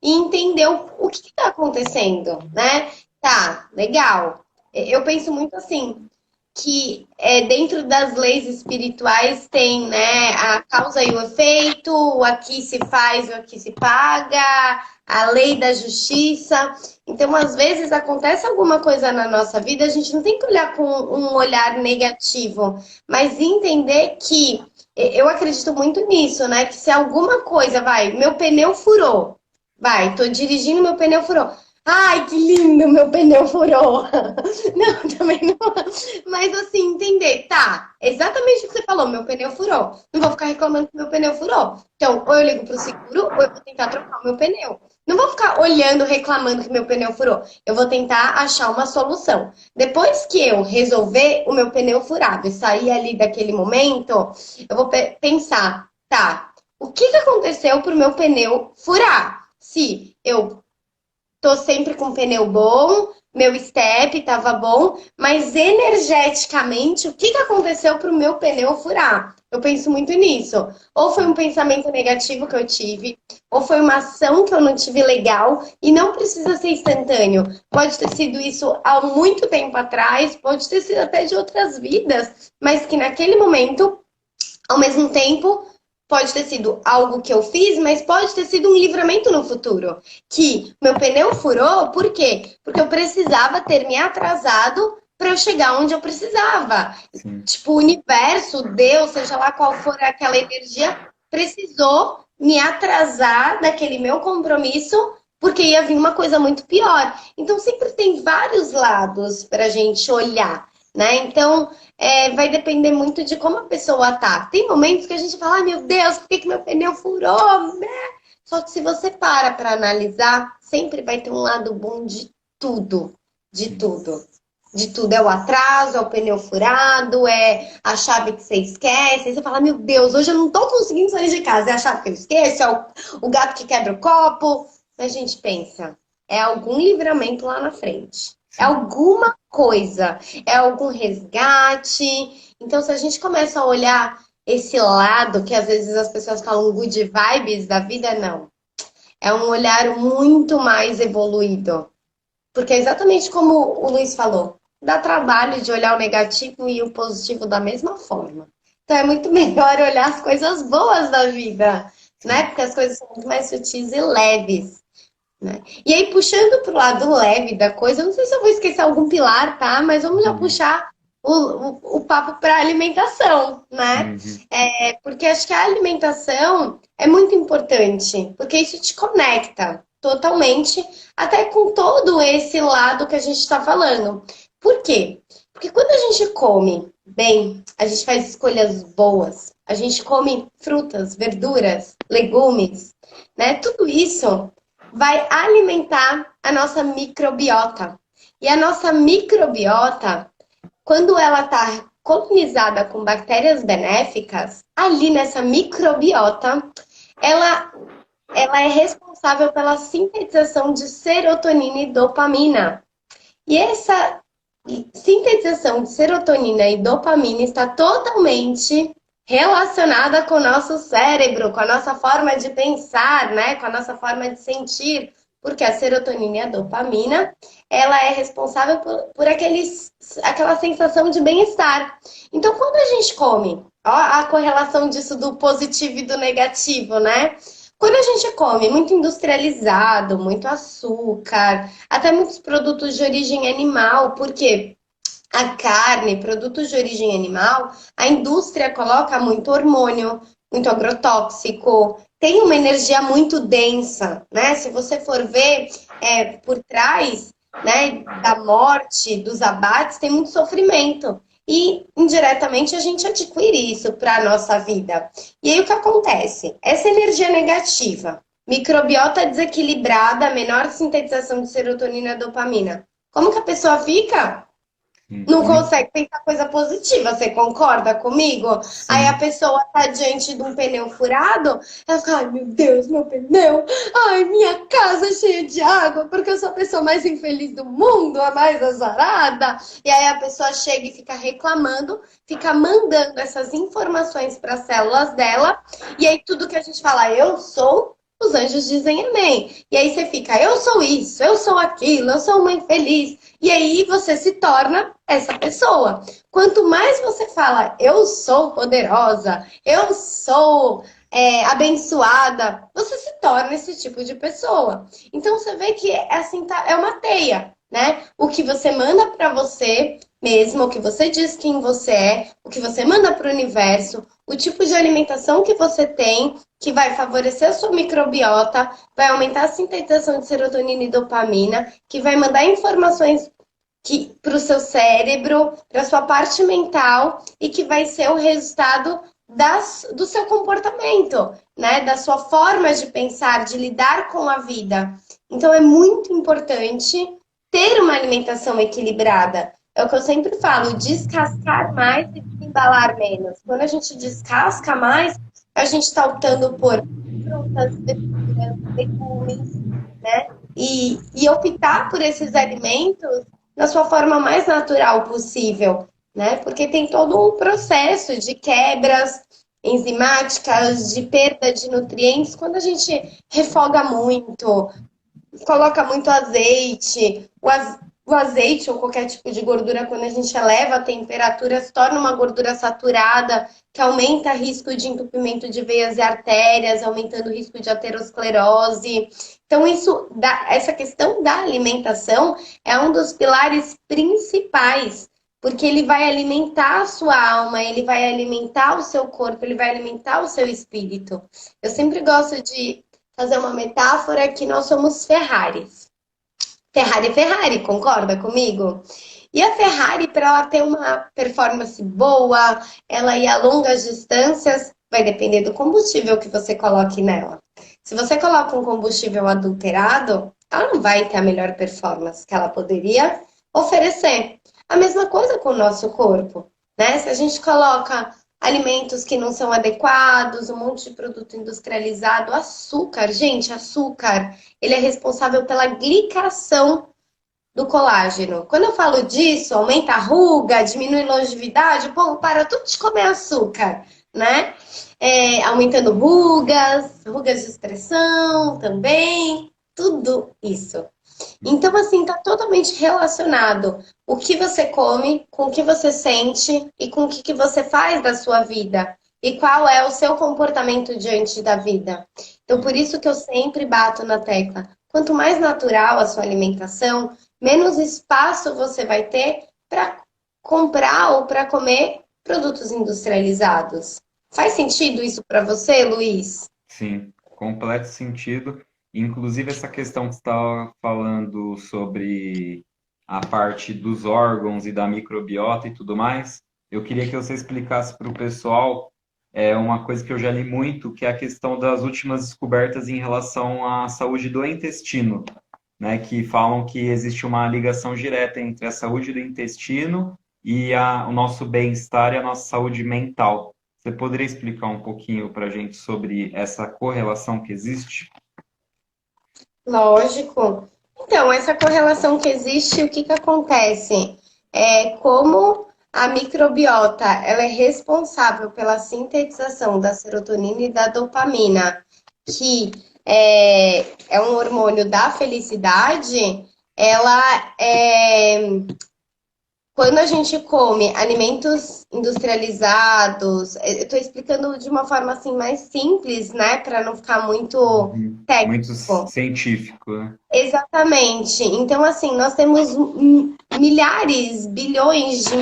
e entender o que está acontecendo, né? Tá, legal. Eu penso muito assim que dentro das leis espirituais tem, né, a causa e o efeito, o aqui se faz, o aqui se paga, a lei da justiça. Então, às vezes acontece alguma coisa na nossa vida, a gente não tem que olhar com um olhar negativo, mas entender que eu acredito muito nisso, né? Que se alguma coisa, meu pneu furou, tô dirigindo, meu pneu furou. Ai, que lindo, meu pneu furou. Não, também não. Mas assim, entender, tá, exatamente o que você falou, meu pneu furou. Não vou ficar reclamando que meu pneu furou. Então, ou eu ligo pro seguro, ou eu vou tentar trocar o meu pneu. Não vou ficar olhando, reclamando que meu pneu furou. Eu vou tentar achar uma solução. Depois que eu resolver o meu pneu furado e sair ali daquele momento, eu vou pensar, tá, o que aconteceu pro meu pneu furar? Se eu tô sempre com pneu bom, meu step tava bom, mas energeticamente, o que aconteceu pro meu pneu furar? Eu penso muito nisso. Ou foi um pensamento negativo que eu tive, ou foi uma ação que eu não tive legal, e não precisa ser instantâneo. Pode ter sido isso há muito tempo atrás, pode ter sido até de outras vidas, mas que naquele momento, ao mesmo tempo, pode ter sido algo que eu fiz, mas pode ter sido um livramento no futuro. Que meu pneu furou, por quê? Porque eu precisava ter me atrasado para eu chegar onde eu precisava. sim, Tipo, o universo, Deus, seja lá qual for aquela energia, precisou me atrasar daquele meu compromisso, porque ia vir uma coisa muito pior. Então, sempre tem vários lados para a gente olhar, né? Então, vai depender muito de como a pessoa tá. Tem momentos que a gente fala, ai meu Deus, por que que meu pneu furou? Né? Só que se você para analisar, sempre vai ter um lado bom de tudo. De sim. tudo. De tudo. É o atraso, é o pneu furado, é a chave que você esquece. Aí você fala, meu Deus, hoje eu não tô conseguindo sair de casa. É a chave que eu esqueço, é o gato que quebra o copo. Mas a gente pensa, é algum livramento lá na frente. É Sim. alguma coisa, é algum resgate. Então, se a gente começa a olhar esse lado, que às vezes as pessoas falam good vibes da vida, não. É um olhar muito mais evoluído. Porque é exatamente como o Luiz falou, dá trabalho de olhar o negativo e o positivo da mesma forma. Então é muito melhor olhar as coisas boas da vida, né? Sim. Porque as coisas são muito mais sutis e leves, né? E aí, puxando para o lado leve da coisa, eu não sei se eu vou esquecer algum pilar, tá? Mas vamos já Uhum. puxar o papo para alimentação, né? Uhum. Porque acho que a alimentação é muito importante, porque isso te conecta totalmente, até com todo esse lado que a gente está falando. Por quê? Porque quando a gente come bem, a gente faz escolhas boas, a gente come frutas, verduras, legumes, né? Tudo isso vai alimentar a nossa microbiota. E a nossa microbiota, quando ela está colonizada com bactérias benéficas, ali nessa microbiota, ela, ela é responsável pela sintetização de serotonina e dopamina. E essa sintetização de serotonina e dopamina está totalmente relacionada com o nosso cérebro, com a nossa forma de pensar, né? Com a nossa forma de sentir, porque a serotonina e a dopamina, ela é responsável por aquela sensação de bem-estar. Então, quando a gente come, ó, a correlação disso do positivo e do negativo, né? Quando a gente come muito industrializado, muito açúcar, até muitos produtos de origem animal, porque a carne, produtos de origem animal, a indústria coloca muito hormônio, muito agrotóxico, tem uma energia muito densa, né? Se você for ver por trás, né, da morte, dos abates, tem muito sofrimento. E indiretamente a gente adquire isso para a nossa vida. E aí o que acontece? Essa energia negativa, microbiota desequilibrada, menor sintetização de serotonina e dopamina. Como que a pessoa fica? Não Uhum. consegue pensar coisa positiva, você concorda comigo? Aí a Sim. pessoa tá diante de um pneu furado, ela fica, ai meu Deus, meu pneu, ai minha casa cheia de água, porque eu sou a pessoa mais infeliz do mundo, a mais azarada. E aí a pessoa chega e fica reclamando, fica mandando essas informações para as células dela, e aí tudo que a gente fala, eu sou, os anjos dizem amém. E aí você fica, eu sou isso, eu sou aquilo, eu sou uma infeliz. E aí você se torna essa pessoa. Quanto mais você fala, eu sou poderosa, eu sou abençoada, você se torna esse tipo de pessoa. Então você vê que assim é uma teia, né? O que você manda para você mesmo, o que você diz quem você é, o que você manda para o universo, o tipo de alimentação que você tem, que vai favorecer a sua microbiota, vai aumentar a sintetização de serotonina e dopamina, que vai mandar informações para o seu cérebro, para a sua parte mental e que vai ser o resultado do seu comportamento, né? Da sua forma de pensar, de lidar com a vida. Então é muito importante ter uma alimentação equilibrada. É o que eu sempre falo, descascar mais e embalar menos. Quando a gente descasca mais, a gente está optando por frutas, verduras, legumes, né? E optar por esses alimentos da sua forma mais natural possível, né? Porque tem todo um processo de quebras enzimáticas, de perda de nutrientes, quando a gente refoga muito, coloca muito azeite, o azeite ou qualquer tipo de gordura, quando a gente eleva a temperatura, se torna uma gordura saturada, que aumenta o risco de entupimento de veias e artérias, aumentando o risco de aterosclerose. Então, essa questão da alimentação é um dos pilares principais, porque ele vai alimentar a sua alma, ele vai alimentar o seu corpo, ele vai alimentar o seu espírito. Eu sempre gosto de fazer uma metáfora que nós somos Ferraris. Ferrari é Ferrari, concorda comigo? E a Ferrari, para ela ter uma performance boa, ela ir a longas distâncias, vai depender do combustível que você coloque nela. Se você coloca um combustível adulterado, ela não vai ter a melhor performance que ela poderia oferecer. A mesma coisa com o nosso corpo, né? Se a gente coloca alimentos que não são adequados, um monte de produto industrializado, açúcar, gente, açúcar, ele é responsável pela glicação do colágeno. Quando eu falo disso, aumenta a ruga, diminui longevidade, o povo para tudo de comer açúcar, né? Aumentando rugas de expressão também, tudo isso. Então, assim, está totalmente relacionado o que você come, com o que você sente e com o que você faz da sua vida. E qual é o seu comportamento diante da vida. Então, por isso que eu sempre bato na tecla. Quanto mais natural a sua alimentação, menos espaço você vai ter para comprar ou para comer produtos industrializados. Faz sentido isso para você, Luiz? Sim, completo sentido. Inclusive, essa questão que você estava falando sobre a parte dos órgãos e da microbiota e tudo mais, eu queria que você explicasse para o pessoal uma coisa que eu já li muito, que é a questão das últimas descobertas em relação à saúde do intestino, né? Que falam que existe uma ligação direta entre a saúde do intestino e o nosso bem-estar e a nossa saúde mental. Você poderia explicar um pouquinho para a gente sobre essa correlação que existe? Lógico. Então, essa correlação que existe, o que que acontece? Como a microbiota, ela é responsável pela sintetização da serotonina e da dopamina, que é um hormônio da felicidade, ela quando a gente come alimentos industrializados, eu estou explicando de uma forma assim mais simples, né, para não ficar muito Uhum. Muito técnico. científico, né? Exatamente. Então, assim, nós temos milhares, bilhões de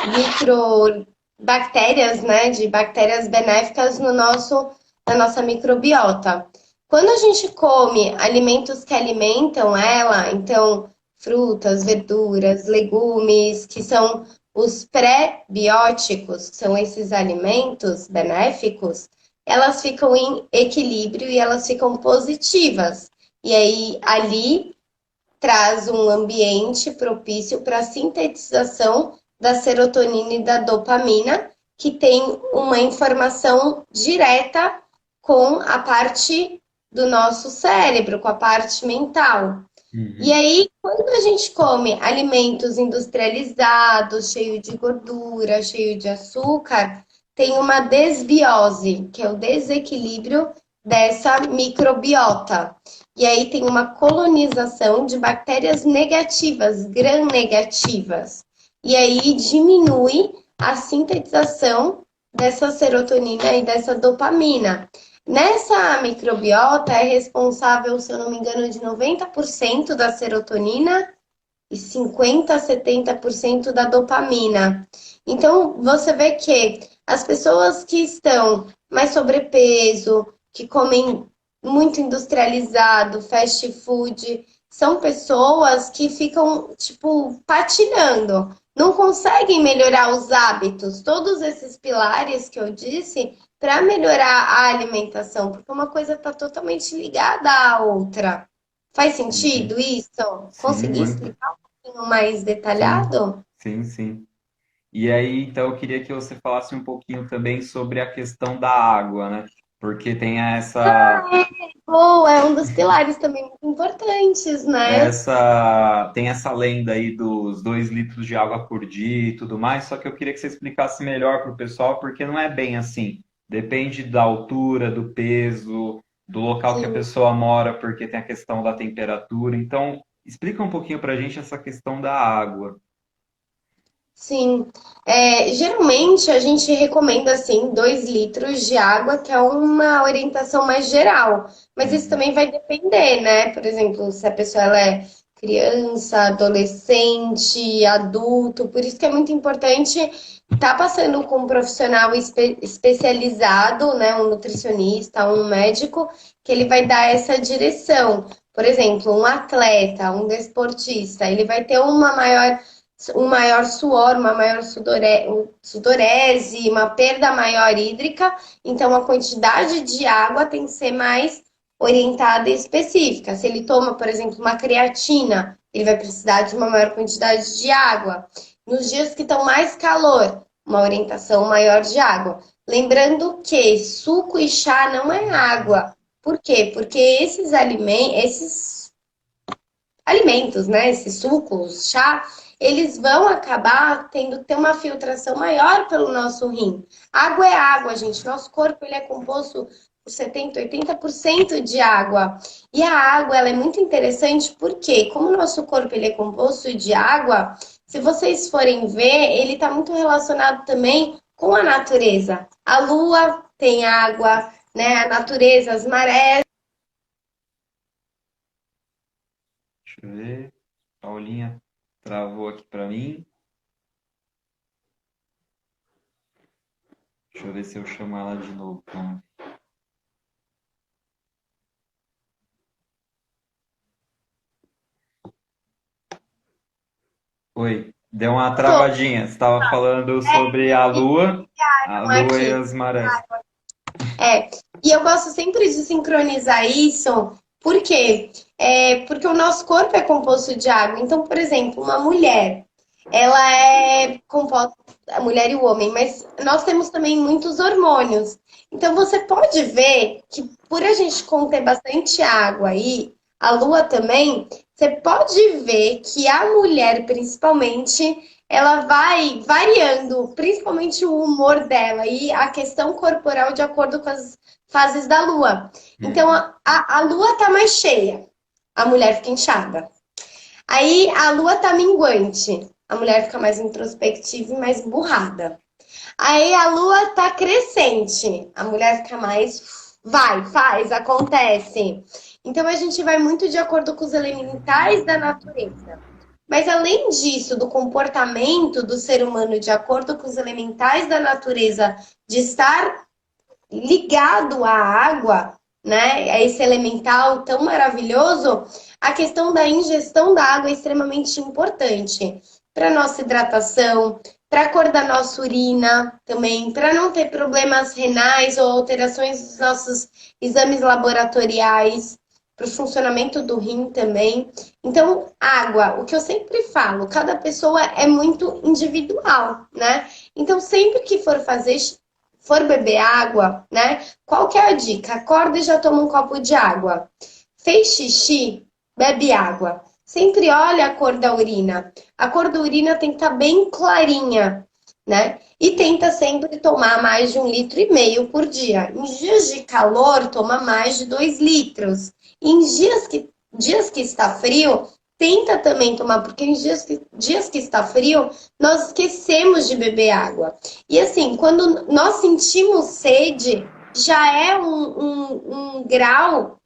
microbactérias, né? De bactérias benéficas na nossa microbiota. Quando a gente come alimentos que alimentam ela, então, frutas, verduras, legumes, que são os pré-bióticos, que são esses alimentos benéficos, elas ficam em equilíbrio e elas ficam positivas. E aí, ali traz um ambiente propício para a sintetização da serotonina e da dopamina, que tem uma informação direta com a parte do nosso cérebro, com a parte mental. E Uhum. aí, quando a gente come alimentos industrializados, cheio de gordura, cheio de açúcar, tem uma desbiose, que é o desequilíbrio dessa microbiota. E aí tem uma colonização de bactérias negativas, gram-negativas. E aí diminui a sintetização dessa serotonina e dessa dopamina. Nessa microbiota é responsável, se eu não me engano, de 90% da serotonina e 50 a 70% da dopamina. Então, você vê que as pessoas que estão mais sobrepeso, que comem muito industrializado, fast food, são pessoas que ficam, tipo, patinando, não conseguem melhorar os hábitos, todos esses pilares que eu disse, para melhorar a alimentação, porque uma coisa está totalmente ligada à outra. Faz Uhum. sentido isso? Sim, Consegui muito. explicar um pouquinho mais Sim, detalhado? sim, sim. E aí, então, eu queria que você falasse um pouquinho também sobre a questão da água, né? Porque tem Boa, é um dos pilares também muito importantes, né? tem essa lenda aí dos 2 litros de água por dia e tudo mais, só que eu queria que você explicasse melhor para o pessoal, porque não é bem assim. Depende da altura, do peso, do local que a Sim. pessoa mora, porque tem a questão da temperatura. Então, Explica um pouquinho para a gente essa questão da água. Sim, geralmente a gente recomenda assim 2 litros de água, que é uma orientação mais geral. Mas isso Uhum. também vai depender, né? Por exemplo, se a pessoa ela é criança, adolescente, adulto, por isso que é muito importante estar passando com um profissional especializado, né? Um nutricionista, um médico, que ele vai dar essa direção. Por exemplo, um atleta, um desportista, ele vai ter um maior suor, uma maior sudorese, uma perda maior hídrica, então a quantidade de água tem que ser mais orientada e específica. Se ele toma, por exemplo, uma creatina, ele vai precisar de uma maior quantidade de água. Nos dias que estão mais calor, uma orientação maior de água. Lembrando que suco e chá não é água. Por quê? Porque esses alimentos, né? Esses sucos, chá, eles vão acabar tendo que ter uma filtração maior pelo nosso rim. Água é água, gente. Nosso corpo ele é composto por 70, 80% de água. E a água ela é muito interessante porque, como o nosso corpo ele é composto de água, se vocês forem ver, ele está muito relacionado também com a natureza. A lua tem água, né? A natureza, as marés. Deixa eu ver. Paulinha travou aqui para mim. Deixa eu ver se eu chamo ela de novo. Oi, deu uma travadinha. Você estava falando sobre a lua e Aqui. as marés. É, e eu gosto sempre de sincronizar isso, por quê? Porque o nosso corpo é composto de água. Então, por exemplo, uma mulher, ela é composta, a mulher e o homem, mas nós temos também muitos hormônios. Então, você pode ver que por a gente conter bastante água aí, a lua também, você pode ver que a mulher, principalmente, ela vai variando, principalmente o humor dela e a questão corporal de acordo com as fases da lua. Então, Uhum. a lua tá mais cheia, a mulher fica inchada. Aí a lua tá minguante, a mulher fica mais introspectiva e mais burrada. Aí a lua tá crescente, a mulher fica mais vai, faz, acontece. Então a gente vai muito de acordo com os elementais da natureza. Mas além disso, do comportamento do ser humano de acordo com os elementais da natureza, de estar ligado à água, né, a esse elemental tão maravilhoso, a questão da ingestão da água é extremamente importante para nossa hidratação, para a cor da nossa urina também, para não ter problemas renais ou alterações dos nossos exames laboratoriais, para o funcionamento do rim também. Então, água, o que eu sempre falo, cada pessoa é muito individual, né? Então, sempre que for beber água, né? Qual que é a dica? Acorda e já toma um copo de água. Fez xixi, bebe água. Sempre olha a cor da urina. A cor da urina tem que estar bem clarinha, né? E tenta sempre tomar mais de 1,5 litro por dia. Em dias de calor, toma mais de 2 litros. Em dias que está frio, tenta também tomar, porque em dias que está frio, nós esquecemos de beber água. E assim, quando nós sentimos sede, já é um grau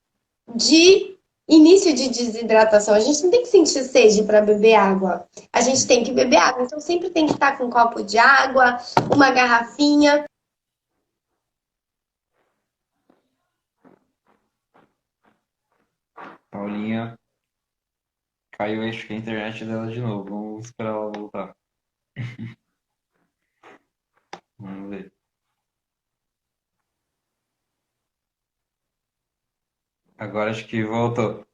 de início de desidratação. A gente não tem que sentir sede para beber água. A gente tem que beber água. Então, sempre tem que estar com um copo de água, uma garrafinha. Paulinha caiu, acho que a internet dela de novo. Vamos esperar ela voltar. Vamos ver. Agora acho que voltou.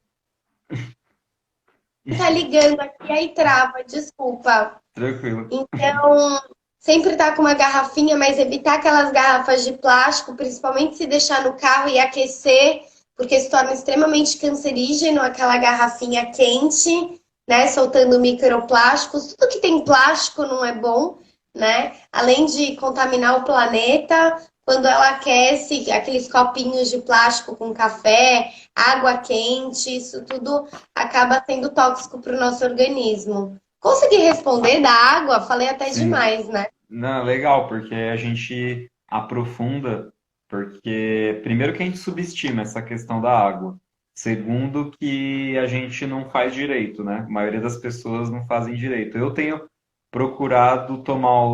Tá ligando aqui, aí trava, desculpa. Tranquilo. Então, sempre estar com uma garrafinha, mas evitar aquelas garrafas de plástico, principalmente se deixar no carro e aquecer, porque se torna extremamente cancerígeno aquela garrafinha quente, né? Soltando microplásticos. Tudo que tem plástico não é bom, né? Além de contaminar o planeta, quando ela aquece aqueles copinhos de plástico com café, água quente, isso tudo acaba sendo tóxico para o nosso organismo. Consegui responder da água? Falei até Sim. demais, né? Não, legal, porque a gente aprofunda, porque primeiro que a gente subestima essa questão da água. Segundo que a gente não faz direito, né? A maioria das pessoas não fazem direito. Eu tenho procurado tomar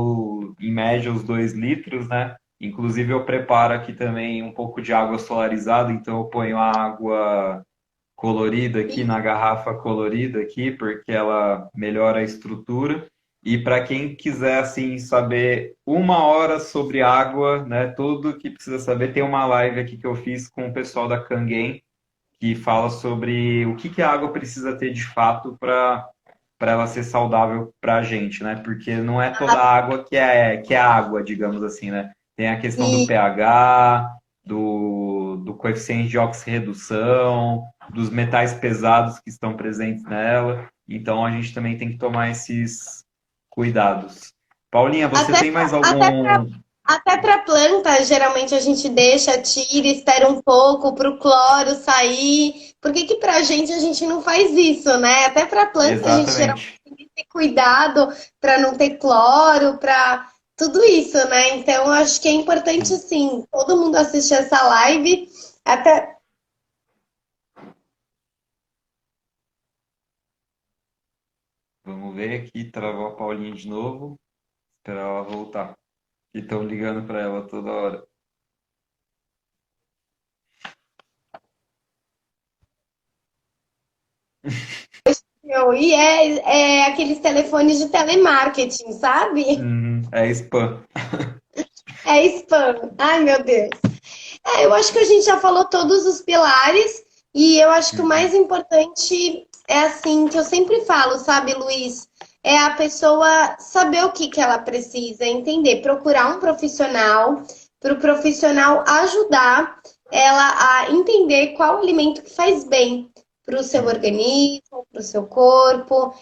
em média os 2 litros, né? Inclusive eu preparo aqui também um pouco de água solarizada, então eu ponho a água colorida aqui na garrafa colorida aqui, porque ela melhora a estrutura. E para quem quiser assim saber 1 hora sobre água, né, tudo que precisa saber, tem uma live aqui que eu fiz com o pessoal da Kangen, que fala sobre o que que a água precisa ter de fato para ela ser saudável para a gente, né? Porque não é toda água que é água, digamos assim, né? Tem a questão do E pH, do coeficiente de oxirredução, dos metais pesados que estão presentes nela. Então a gente também tem que tomar esses cuidados. Paulinha, você até, tem mais até algum? Até para planta, geralmente a gente deixa, tira, espera um pouco para o cloro sair. Por que que para a gente não faz isso, né? Até para planta a gente geralmente Exatamente. tem que ter cuidado para não ter cloro, para tudo isso, né? Então, eu acho que é importante, assim, todo mundo assistir essa live. Até Vamos ver aqui, travou a Paulinha de novo. Esperar ela voltar. E estão ligando para ela toda hora. é aqueles telefones de telemarketing, sabe? É spam. É spam. Ai, meu Deus. Eu acho que a gente já falou todos os pilares e eu acho que o mais importante é assim que eu sempre falo, sabe, Luiz? É a pessoa saber o que que ela precisa, entender, procurar um profissional, para o profissional ajudar ela a entender qual alimento que faz bem para o seu Uhum. organismo, para o seu corpo,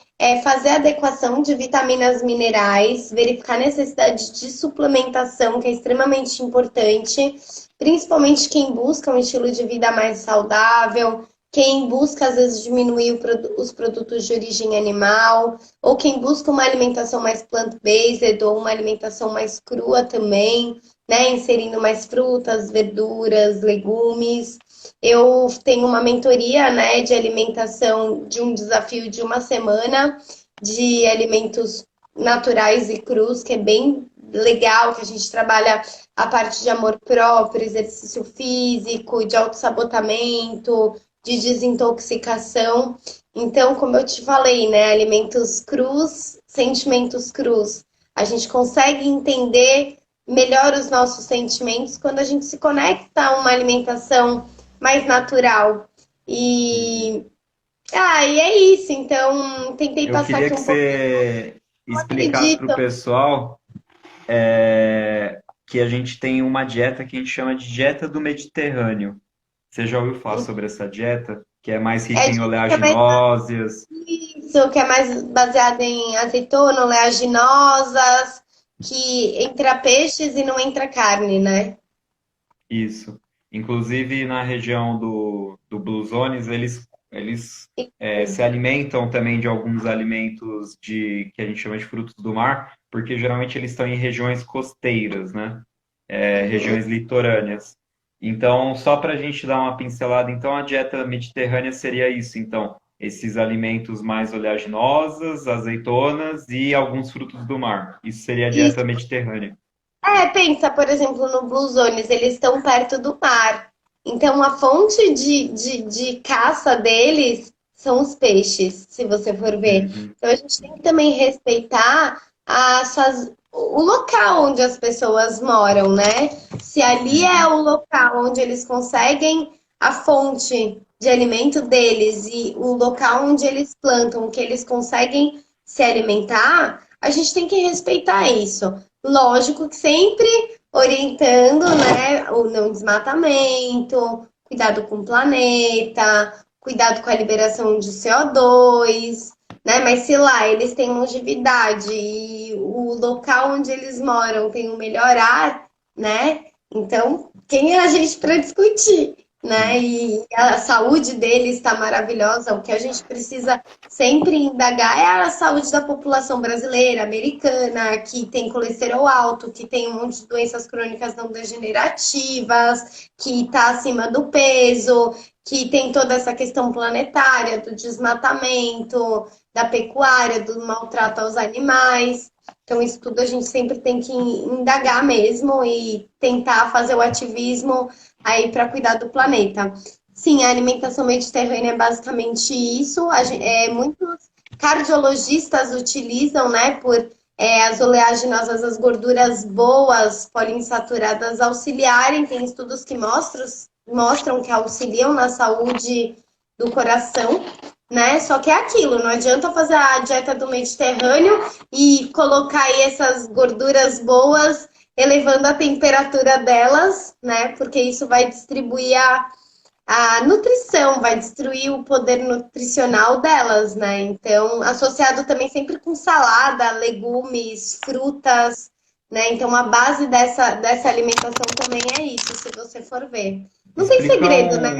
fazer adequação de vitaminas, minerais, verificar a necessidade de suplementação, que é extremamente importante principalmente quem busca um estilo de vida mais saudável, quem busca às vezes diminuir os produtos de origem animal, ou quem busca uma alimentação mais plant-based ou uma alimentação mais crua também, né, inserindo mais frutas, verduras, legumes. Eu tenho uma mentoria, né, de alimentação de um desafio de uma semana de alimentos naturais e crus, que é bem legal, que a gente trabalha a parte de amor próprio, exercício físico, de autossabotamento, de desintoxicação. Então, como eu te falei, né, alimentos crus, sentimentos crus. A gente consegue entender melhor os nossos sentimentos quando a gente se conecta a uma alimentação mais natural. Uhum. E, e é isso. Então, tentei Eu passar queria aqui que um pouco, você não explicasse para o acredito. pessoal que a gente tem uma dieta que a gente chama de dieta do Mediterrâneo. Você já ouviu falar sobre essa dieta? Que é mais rica É em dieta oleaginosas. isso, que é mais baseado em azeitona, oleaginosas, que entra peixes e não entra carne, né? Isso. Inclusive na região do Blue Zones, eles se alimentam também de alguns alimentos que a gente chama de frutos do mar, porque geralmente eles estão em regiões costeiras, né? Uhum. Regiões litorâneas. Então, só para a gente dar uma pincelada, então a dieta mediterrânea seria isso, então, esses alimentos mais oleaginosas, azeitonas e alguns frutos do mar. Isso seria a dieta Isso. mediterrânea. Pensa, por exemplo, no Blue Zones, eles estão perto do mar. Então, a fonte de caça deles são os peixes, se você for ver. Uhum. Então, a gente tem que também respeitar o local onde as pessoas moram, né? Se ali é Uhum. o local onde eles conseguem a fonte de alimento deles e o local onde eles plantam, que eles conseguem se alimentar, a gente tem que respeitar isso. Lógico que sempre orientando, né, o não desmatamento, cuidado com o planeta, cuidado com a liberação de CO2, né? Mas se lá eles têm longevidade e o local onde eles moram tem o melhor ar, né? Então, quem é a gente para discutir, né? Sim. E a saúde deles está maravilhosa. O que a gente precisa sempre indagar é a saúde da população brasileira, americana, que tem colesterol alto, que tem um monte de doenças crônicas não degenerativas, que está acima do peso, que tem toda essa questão planetária do desmatamento, da pecuária, do maltrato aos animais. Então, isso tudo a gente sempre tem que indagar mesmo e tentar fazer o ativismo aí para cuidar do planeta. Sim, a alimentação mediterrânea é basicamente isso. Muitos cardiologistas utilizam, né, por as oleaginosas, as gorduras boas, poliinsaturadas auxiliarem. Tem estudos que mostram que auxiliam na saúde do coração, né? Só que é aquilo, não adianta fazer a dieta do Mediterrâneo e colocar aí essas gorduras boas, elevando a temperatura delas, né? Porque isso vai distribuir a nutrição, vai destruir o poder nutricional delas, né? Então, associado também sempre com salada, legumes, frutas, né? Então, a base dessa alimentação também é isso, se você for ver. Não tem Explica segredo, né?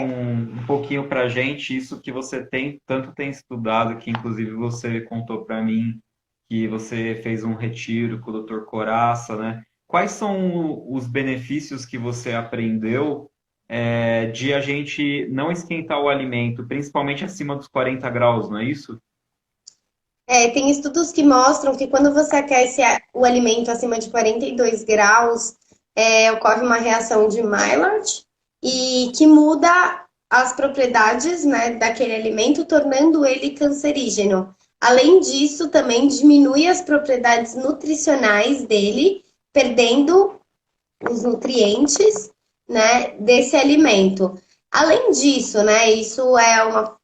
um pouquinho para a gente isso que você tanto tem estudado, que inclusive você contou para mim que você fez um retiro com o Dr. Coraça, né? Quais são os benefícios que você aprendeu de a gente não esquentar o alimento, principalmente acima dos 40 graus, não é isso? Tem estudos que mostram que quando você aquece o alimento acima de 42 graus, ocorre uma reação de Maillard e que muda as propriedades, né, daquele alimento, tornando ele cancerígeno. Além disso, também diminui as propriedades nutricionais dele, perdendo os nutrientes, né, desse alimento. Além disso, né, isso é uma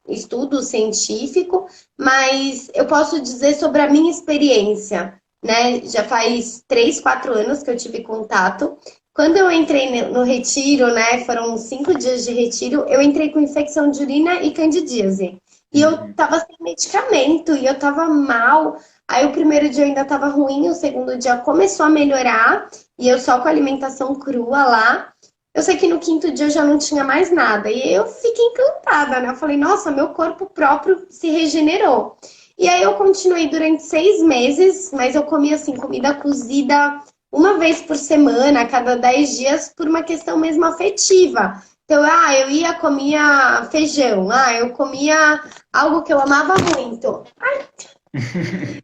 estudo científico, mas eu posso dizer sobre a minha experiência, né? Já faz 3, 4 anos que eu tive contato. Quando eu entrei no retiro, né? Foram 5 dias de retiro, eu entrei com infecção de urina e candidíase. E eu Uhum. tava sem medicamento e eu tava mal. Aí o primeiro dia eu ainda tava ruim, o segundo dia começou a melhorar e eu só com alimentação crua lá. Eu sei que no quinto dia eu já não tinha mais nada. E eu fiquei encantada, né? Eu falei, nossa, meu corpo próprio se regenerou. E aí eu continuei durante 6 meses, mas eu comia assim, comida cozida uma vez por semana, a cada 10 dias, por uma questão mesmo afetiva. Então, eu ia, comia feijão, eu comia algo que eu amava muito.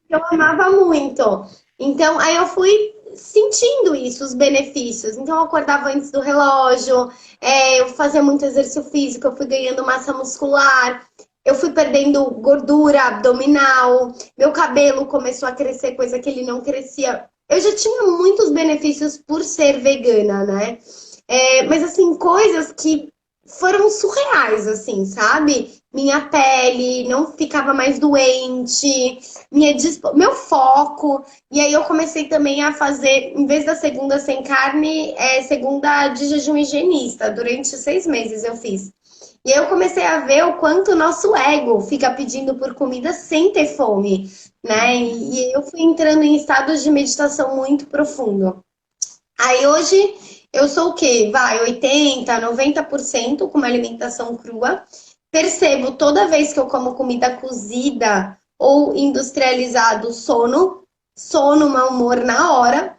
Eu amava muito. Então, aí eu fui sentindo isso, os benefícios. Então, eu acordava antes do relógio, eu fazia muito exercício físico, eu fui ganhando massa muscular, eu fui perdendo gordura abdominal, meu cabelo começou a crescer, coisa que ele não crescia. Eu já tinha muitos benefícios por ser vegana, né? Mas assim, coisas que foram surreais, assim, sabe? Minha pele não ficava mais doente, meu foco. E aí eu comecei também a fazer, em vez da segunda sem carne, segunda de jejum higienista. Durante 6 meses eu fiz. E aí eu comecei a ver o quanto o nosso ego fica pedindo por comida sem ter fome, né? Uhum. E eu fui entrando em estados de meditação muito profundo. Aí hoje eu sou o quê? Vai, 80, 90% com uma alimentação crua. Percebo toda vez que eu como comida cozida ou industrializado, sono, mau humor na hora,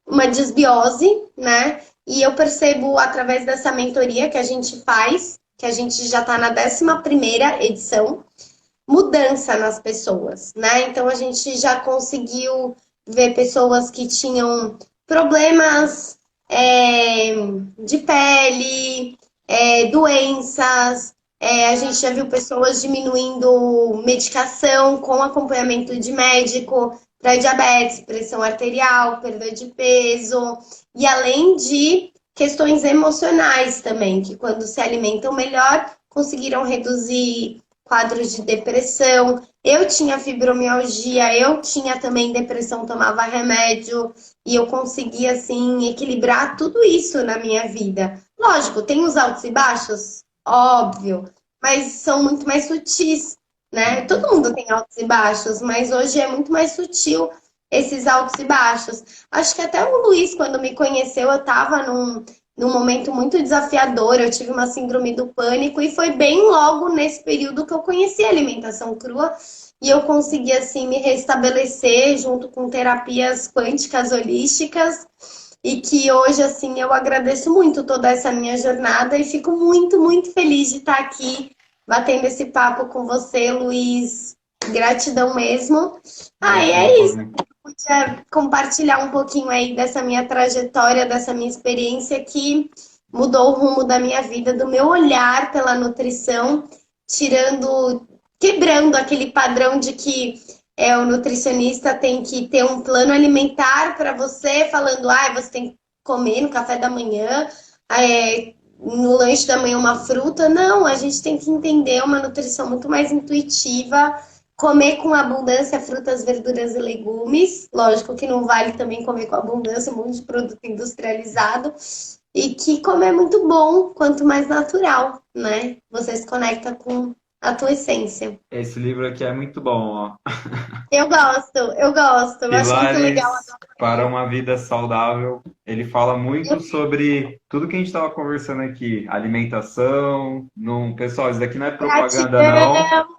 uma desbiose, né? E eu percebo através dessa mentoria que a gente faz, que a gente já está na 11ª edição, mudança nas pessoas, né? Então a gente já conseguiu ver pessoas que tinham problemas de pele, doenças. A gente já viu pessoas diminuindo medicação com acompanhamento de médico para diabetes, pressão arterial, perda de peso, e além de questões emocionais também, que quando se alimentam melhor, conseguiram reduzir quadros de depressão. Eu tinha fibromialgia, eu tinha também depressão, tomava remédio e eu conseguia assim equilibrar tudo isso na minha vida. Lógico, tem os altos e baixos, óbvio, mas são muito mais sutis, né? Uhum. Todo mundo tem altos e baixos, mas hoje é muito mais sutil esses altos e baixos. Acho que até o Luiz, quando me conheceu, eu estava num momento muito desafiador, eu tive uma síndrome do pânico e foi bem logo nesse período que eu conheci a alimentação crua e eu consegui, assim, me restabelecer junto com terapias quânticas holísticas e que hoje, assim, eu agradeço muito toda essa minha jornada e fico muito, muito feliz de estar aqui batendo esse papo com você, Luiz. Gratidão mesmo. Ah, e Gratidão, é isso. Paulinho. Podia compartilhar um pouquinho aí dessa minha trajetória, dessa minha experiência que mudou o rumo da minha vida, do meu olhar pela nutrição, tirando, quebrando aquele padrão de que o nutricionista tem que ter um plano alimentar para você, falando, ah, você tem que comer no café da manhã, no lanche da manhã uma fruta. Não, a gente tem que entender uma nutrição muito mais intuitiva, comer com abundância frutas, verduras e legumes. Lógico que não vale também comer com abundância um monte de produto industrializado. E que comer é muito bom, quanto mais natural, né? Você se conecta com a tua essência. Esse livro aqui é muito bom, ó. Eu acho muito legal. Pilares para uma vida saudável. Ele fala muito sobre tudo que a gente estava conversando aqui, alimentação. Não, pessoal, isso daqui não é propaganda, não. Gratidão.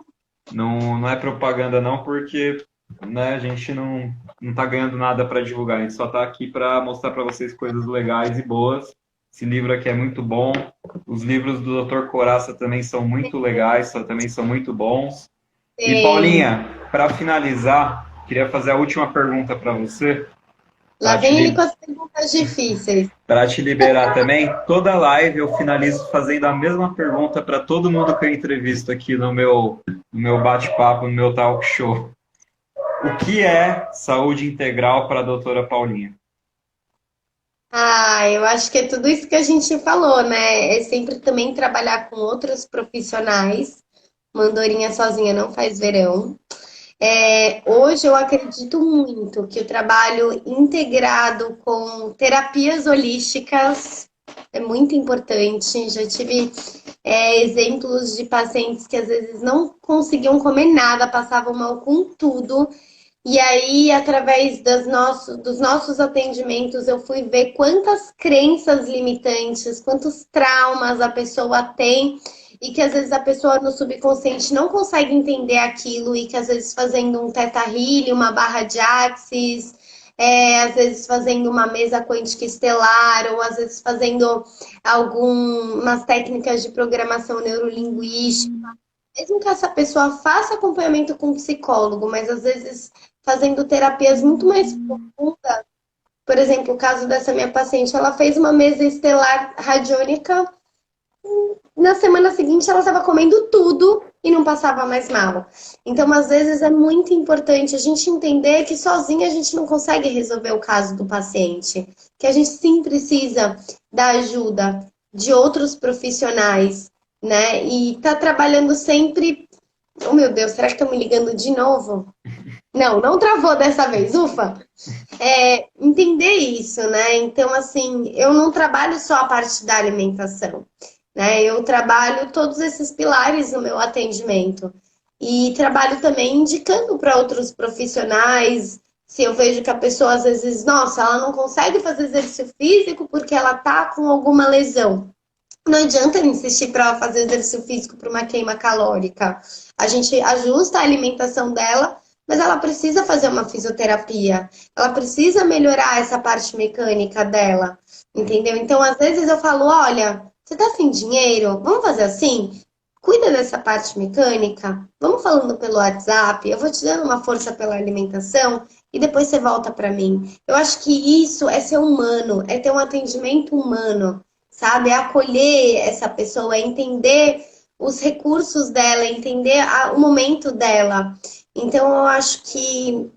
Não, não é propaganda, não, porque né, a gente não está ganhando nada para divulgar. A gente só está aqui para mostrar para vocês coisas legais e boas. Esse livro aqui é muito bom. Os livros do Dr. Coraça também são muito legais, também são muito bons. E Sim. Paulinha, para finalizar, queria fazer a última pergunta para você, Lá para te, vem ele li com as perguntas difíceis. pra te liberar também. Toda live eu finalizo fazendo a mesma pergunta para todo mundo que eu entrevisto aqui no meu bate-papo, no meu talk show. O que é saúde integral para a doutora Paulinha? Ah, eu acho que é tudo isso que a gente falou, né? É sempre também trabalhar com outros profissionais. Mandorinha sozinha não faz verão. Hoje eu acredito muito que o trabalho integrado com terapias holísticas é muito importante. Já tive exemplos de pacientes que às vezes não conseguiam comer nada, passavam mal com tudo. E aí, através dos nossos atendimentos, eu fui ver quantas crenças limitantes, quantos traumas a pessoa tem e que às vezes a pessoa no subconsciente não consegue entender aquilo e que às vezes fazendo um teta healing, uma barra de axis, às vezes fazendo uma mesa quântica estelar ou às vezes fazendo algumas técnicas de programação neurolinguística, mesmo que essa pessoa faça acompanhamento com um psicólogo, mas às vezes fazendo terapias muito mais profundas. Por exemplo, o caso dessa minha paciente, ela fez uma mesa estelar radiônica. Na semana seguinte, ela estava comendo tudo e não passava mais mal. Então, às vezes, é muito importante a gente entender que sozinha a gente não consegue resolver o caso do paciente, que a gente sim precisa da ajuda de outros profissionais, né? E tá trabalhando sempre. Oh, meu Deus, será que estão me ligando de novo? Não, não travou dessa vez, ufa! Entender isso, né? Então, assim, eu não trabalho só a parte da alimentação, né? Eu trabalho todos esses pilares no meu atendimento. E trabalho também indicando para outros profissionais, se eu vejo que a pessoa às vezes, nossa, ela não consegue fazer exercício físico porque ela tá com alguma lesão. Não adianta insistir para ela fazer exercício físico para uma queima calórica. A gente ajusta a alimentação dela, mas ela precisa fazer uma fisioterapia. Ela precisa melhorar essa parte mecânica dela, entendeu? Então, às vezes eu falo, olha, você tá sem dinheiro? Vamos fazer assim? Cuida dessa parte mecânica. Vamos falando pelo WhatsApp. Eu vou te dando uma força pela alimentação e depois você volta para mim. Eu acho que isso é ser humano, é ter um atendimento humano, sabe? É acolher essa pessoa, é entender os recursos dela, entender o momento dela. Então, eu acho que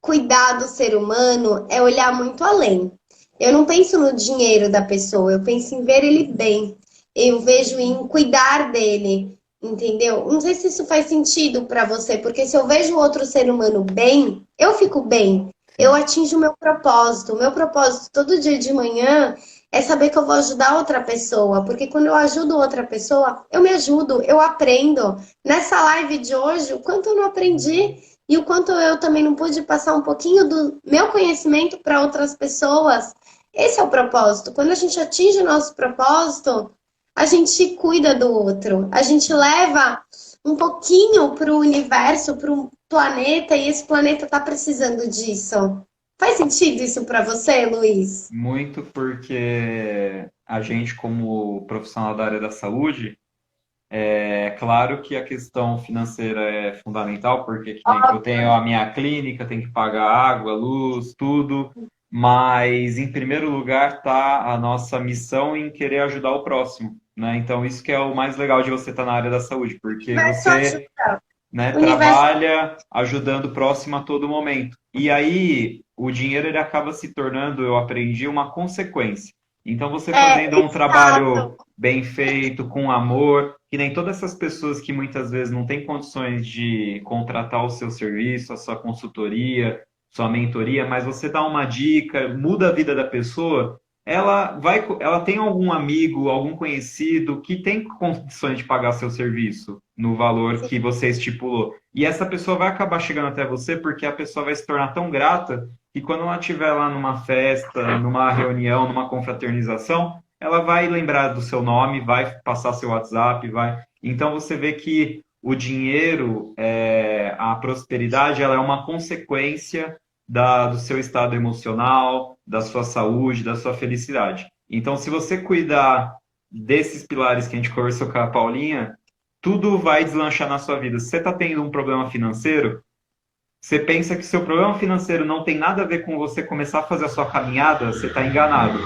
cuidar do ser humano é olhar muito além. Eu não penso no dinheiro da pessoa, eu penso em ver ele bem. Eu vejo em cuidar dele, entendeu? Não sei se isso faz sentido para você, porque se eu vejo outro ser humano bem, eu fico bem. Eu atinjo o meu propósito. O meu propósito todo dia de manhã é saber que eu vou ajudar outra pessoa, porque quando eu ajudo outra pessoa, eu me ajudo, eu aprendo. Nessa live de hoje, o quanto eu não aprendi. e o quanto eu também não pude passar um pouquinho do meu conhecimento para outras pessoas. Esse é o propósito. Quando a gente atinge o nosso propósito, a gente cuida do outro, a gente leva um pouquinho para o universo, para o planeta, e esse planeta está precisando disso. Faz sentido isso para você, Luiz? Muito porque a gente, como profissional da área da saúde, é claro que a questão financeira é fundamental, porque que nem eu tenho a minha clínica, tenho que pagar água, luz, tudo, mas em primeiro lugar está a nossa missão em querer ajudar o próximo, né? Então isso que é o mais legal de você estar na área da saúde, O porque universo você, ajuda. né, O universo trabalha ajudando o próximo a todo momento. E aí o dinheiro ele acaba se tornando, eu aprendi, uma consequência. Então você fazendo um exato. trabalho bem feito, com amor, que nem todas essas pessoas que muitas vezes não têm condições de contratar o seu serviço, a sua consultoria, sua mentoria, mas você dá uma dica, muda a vida da pessoa, ela tem algum amigo, algum conhecido que tem condições de pagar seu serviço no valor que você estipulou. E essa pessoa vai acabar chegando até você porque a pessoa vai se tornar tão grata que quando ela estiver lá numa festa, numa reunião, numa confraternização, ela vai lembrar do seu nome, vai passar seu WhatsApp, vai. Então você vê que o dinheiro, a prosperidade, ela é uma consequência do seu estado emocional, da sua saúde, da sua felicidade. Então, se você cuidar desses pilares que a gente conversou com a Paulinha, tudo vai deslanchar na sua vida. Se você está tendo um problema financeiro, você pensa que seu problema financeiro não tem nada a ver com você começar a fazer a sua caminhada, você está enganado.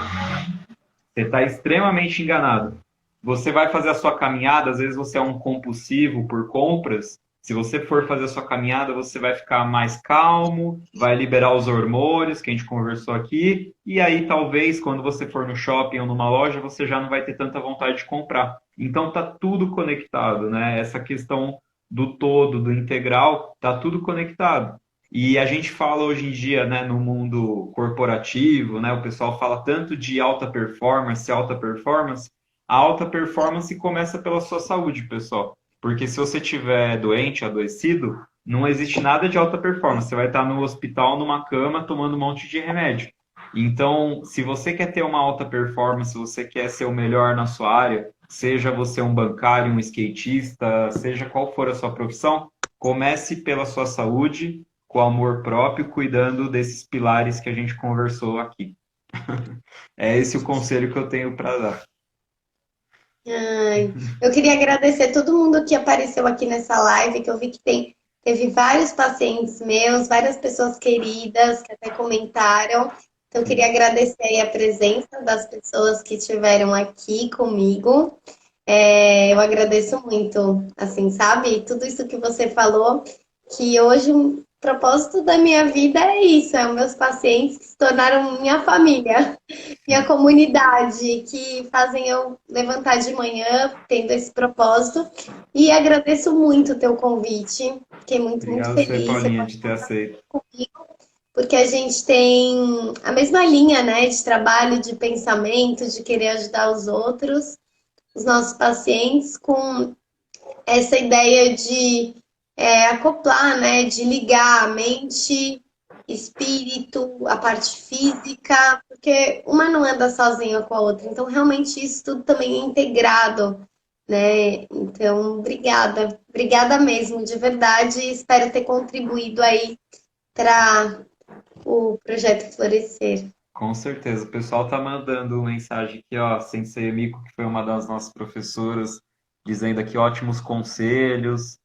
Você está extremamente enganado. Você vai fazer a sua caminhada, às vezes você é um compulsivo por compras. Se você for fazer a sua caminhada, você vai ficar mais calmo, vai liberar os hormônios que a gente conversou aqui, e aí talvez quando você for no shopping ou numa loja, você já não vai ter tanta vontade de comprar. Então tá tudo conectado, né? Essa questão do todo, do integral, tá tudo conectado. E a gente fala hoje em dia, né, no mundo corporativo, né, o pessoal fala tanto de alta performance, alta performance. A alta performance começa pela sua saúde, pessoal. Porque se você estiver doente, adoecido, não existe nada de alta performance. Você vai estar no hospital, numa cama, tomando um monte de remédio. Então, se você quer ter uma alta performance, se você quer ser o melhor na sua área, seja você um bancário, um skatista, seja qual for a sua profissão, comece pela sua saúde, com amor próprio, cuidando desses pilares que a gente conversou aqui. É esse o conselho que eu tenho para dar. Ai, eu queria agradecer todo mundo que apareceu aqui nessa live, que eu vi que teve vários pacientes meus, várias pessoas queridas que até comentaram. Então, eu queria agradecer aí a presença das pessoas que estiveram aqui comigo. Eu agradeço muito, assim, sabe? Tudo isso que você falou, que hoje o propósito da minha vida é isso, é os meus pacientes que se tornaram minha família, minha comunidade, que fazem eu levantar de manhã tendo esse propósito. E agradeço muito o teu convite, fiquei muito, muito Obrigado a você, feliz. Você Paulinha, pode de ter contar aceito. comigo, porque a gente tem a mesma linha, né, de trabalho, de pensamento, de querer ajudar os outros, os nossos pacientes, com essa ideia de acoplar, né? De ligar a mente, espírito, a parte física, porque uma não anda sozinha com a outra. Então, realmente, isso tudo também é integrado, né? Então, obrigada. Obrigada mesmo, de verdade. Espero ter contribuído aí para o projeto florescer. Com certeza. O pessoal tá mandando mensagem aqui, ó, Sensei Miko, que foi uma das nossas professoras, dizendo aqui ótimos conselhos.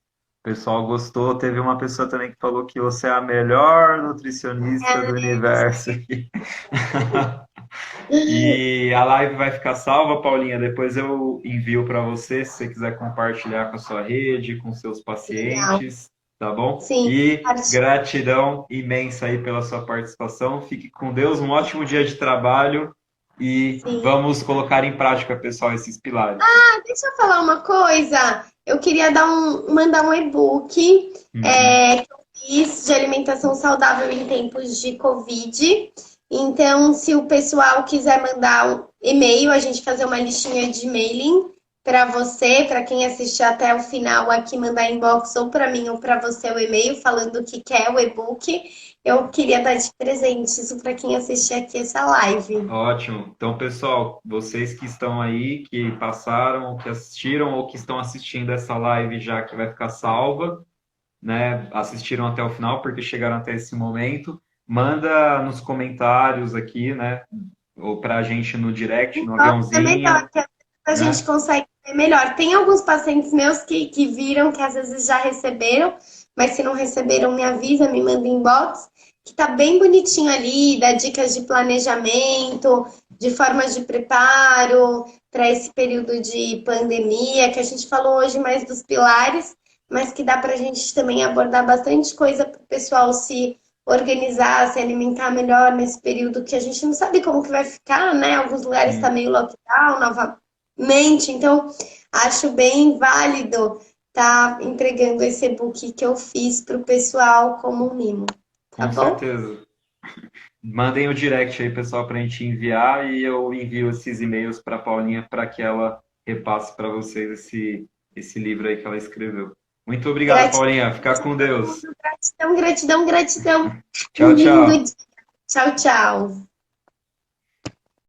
O pessoal gostou. Teve uma pessoa também que falou que você é a melhor nutricionista do universo aqui. E a live vai ficar salva, Paulinha. Depois eu envio para você, se você quiser compartilhar com a sua rede, com seus Legal. pacientes, tá bom? Sim, E gratidão imensa aí pela sua participação. Fique com Deus, um ótimo dia de trabalho e sim. vamos colocar em prática, pessoal, esses pilares. Deixa eu falar uma coisa. Eu queria mandar um e-book Uhum. que eu fiz de alimentação saudável em tempos de Covid. Então, se o pessoal quiser mandar um e-mail, a gente fazer uma listinha de mailing, para você, para quem assistiu até o final aqui, mandar inbox ou para mim ou para você o e-mail falando que quer o e-book. Eu queria dar de presente isso para quem assistir aqui essa live. Ótimo. Então, pessoal, vocês que estão aí, que passaram, ou que assistiram, ou que estão assistindo essa live já que vai ficar salva, né? Assistiram até o final porque chegaram até esse momento. Manda nos comentários aqui, né? Ou para a gente no direct, no Nossa, é melhor, aviãozinho, que a gente né? consegue ver melhor. Tem alguns pacientes meus que viram, que às vezes já receberam, mas se não receberam, me avisa, me manda inbox, que tá bem bonitinho ali, dá dicas de planejamento, de formas de preparo para esse período de pandemia, que a gente falou hoje mais dos pilares, mas que dá para a gente também abordar bastante coisa para o pessoal se organizar, se alimentar melhor nesse período que a gente não sabe como que vai ficar, né? Alguns lugares está Sim, meio lockdown novamente, então acho bem válido estar entregando esse e-book que eu fiz para o pessoal como um mimo, tá com bom? certeza. Mandem o direct aí, pessoal, para a gente enviar e eu envio esses e-mails para a Paulinha para que ela repasse para vocês esse livro aí que ela escreveu. Muito obrigado, Gratidão, Paulinha. Fica com Deus. gratidão, gratidão, gratidão. Um Tchau, lindo tchau. dia. Tchau, tchau.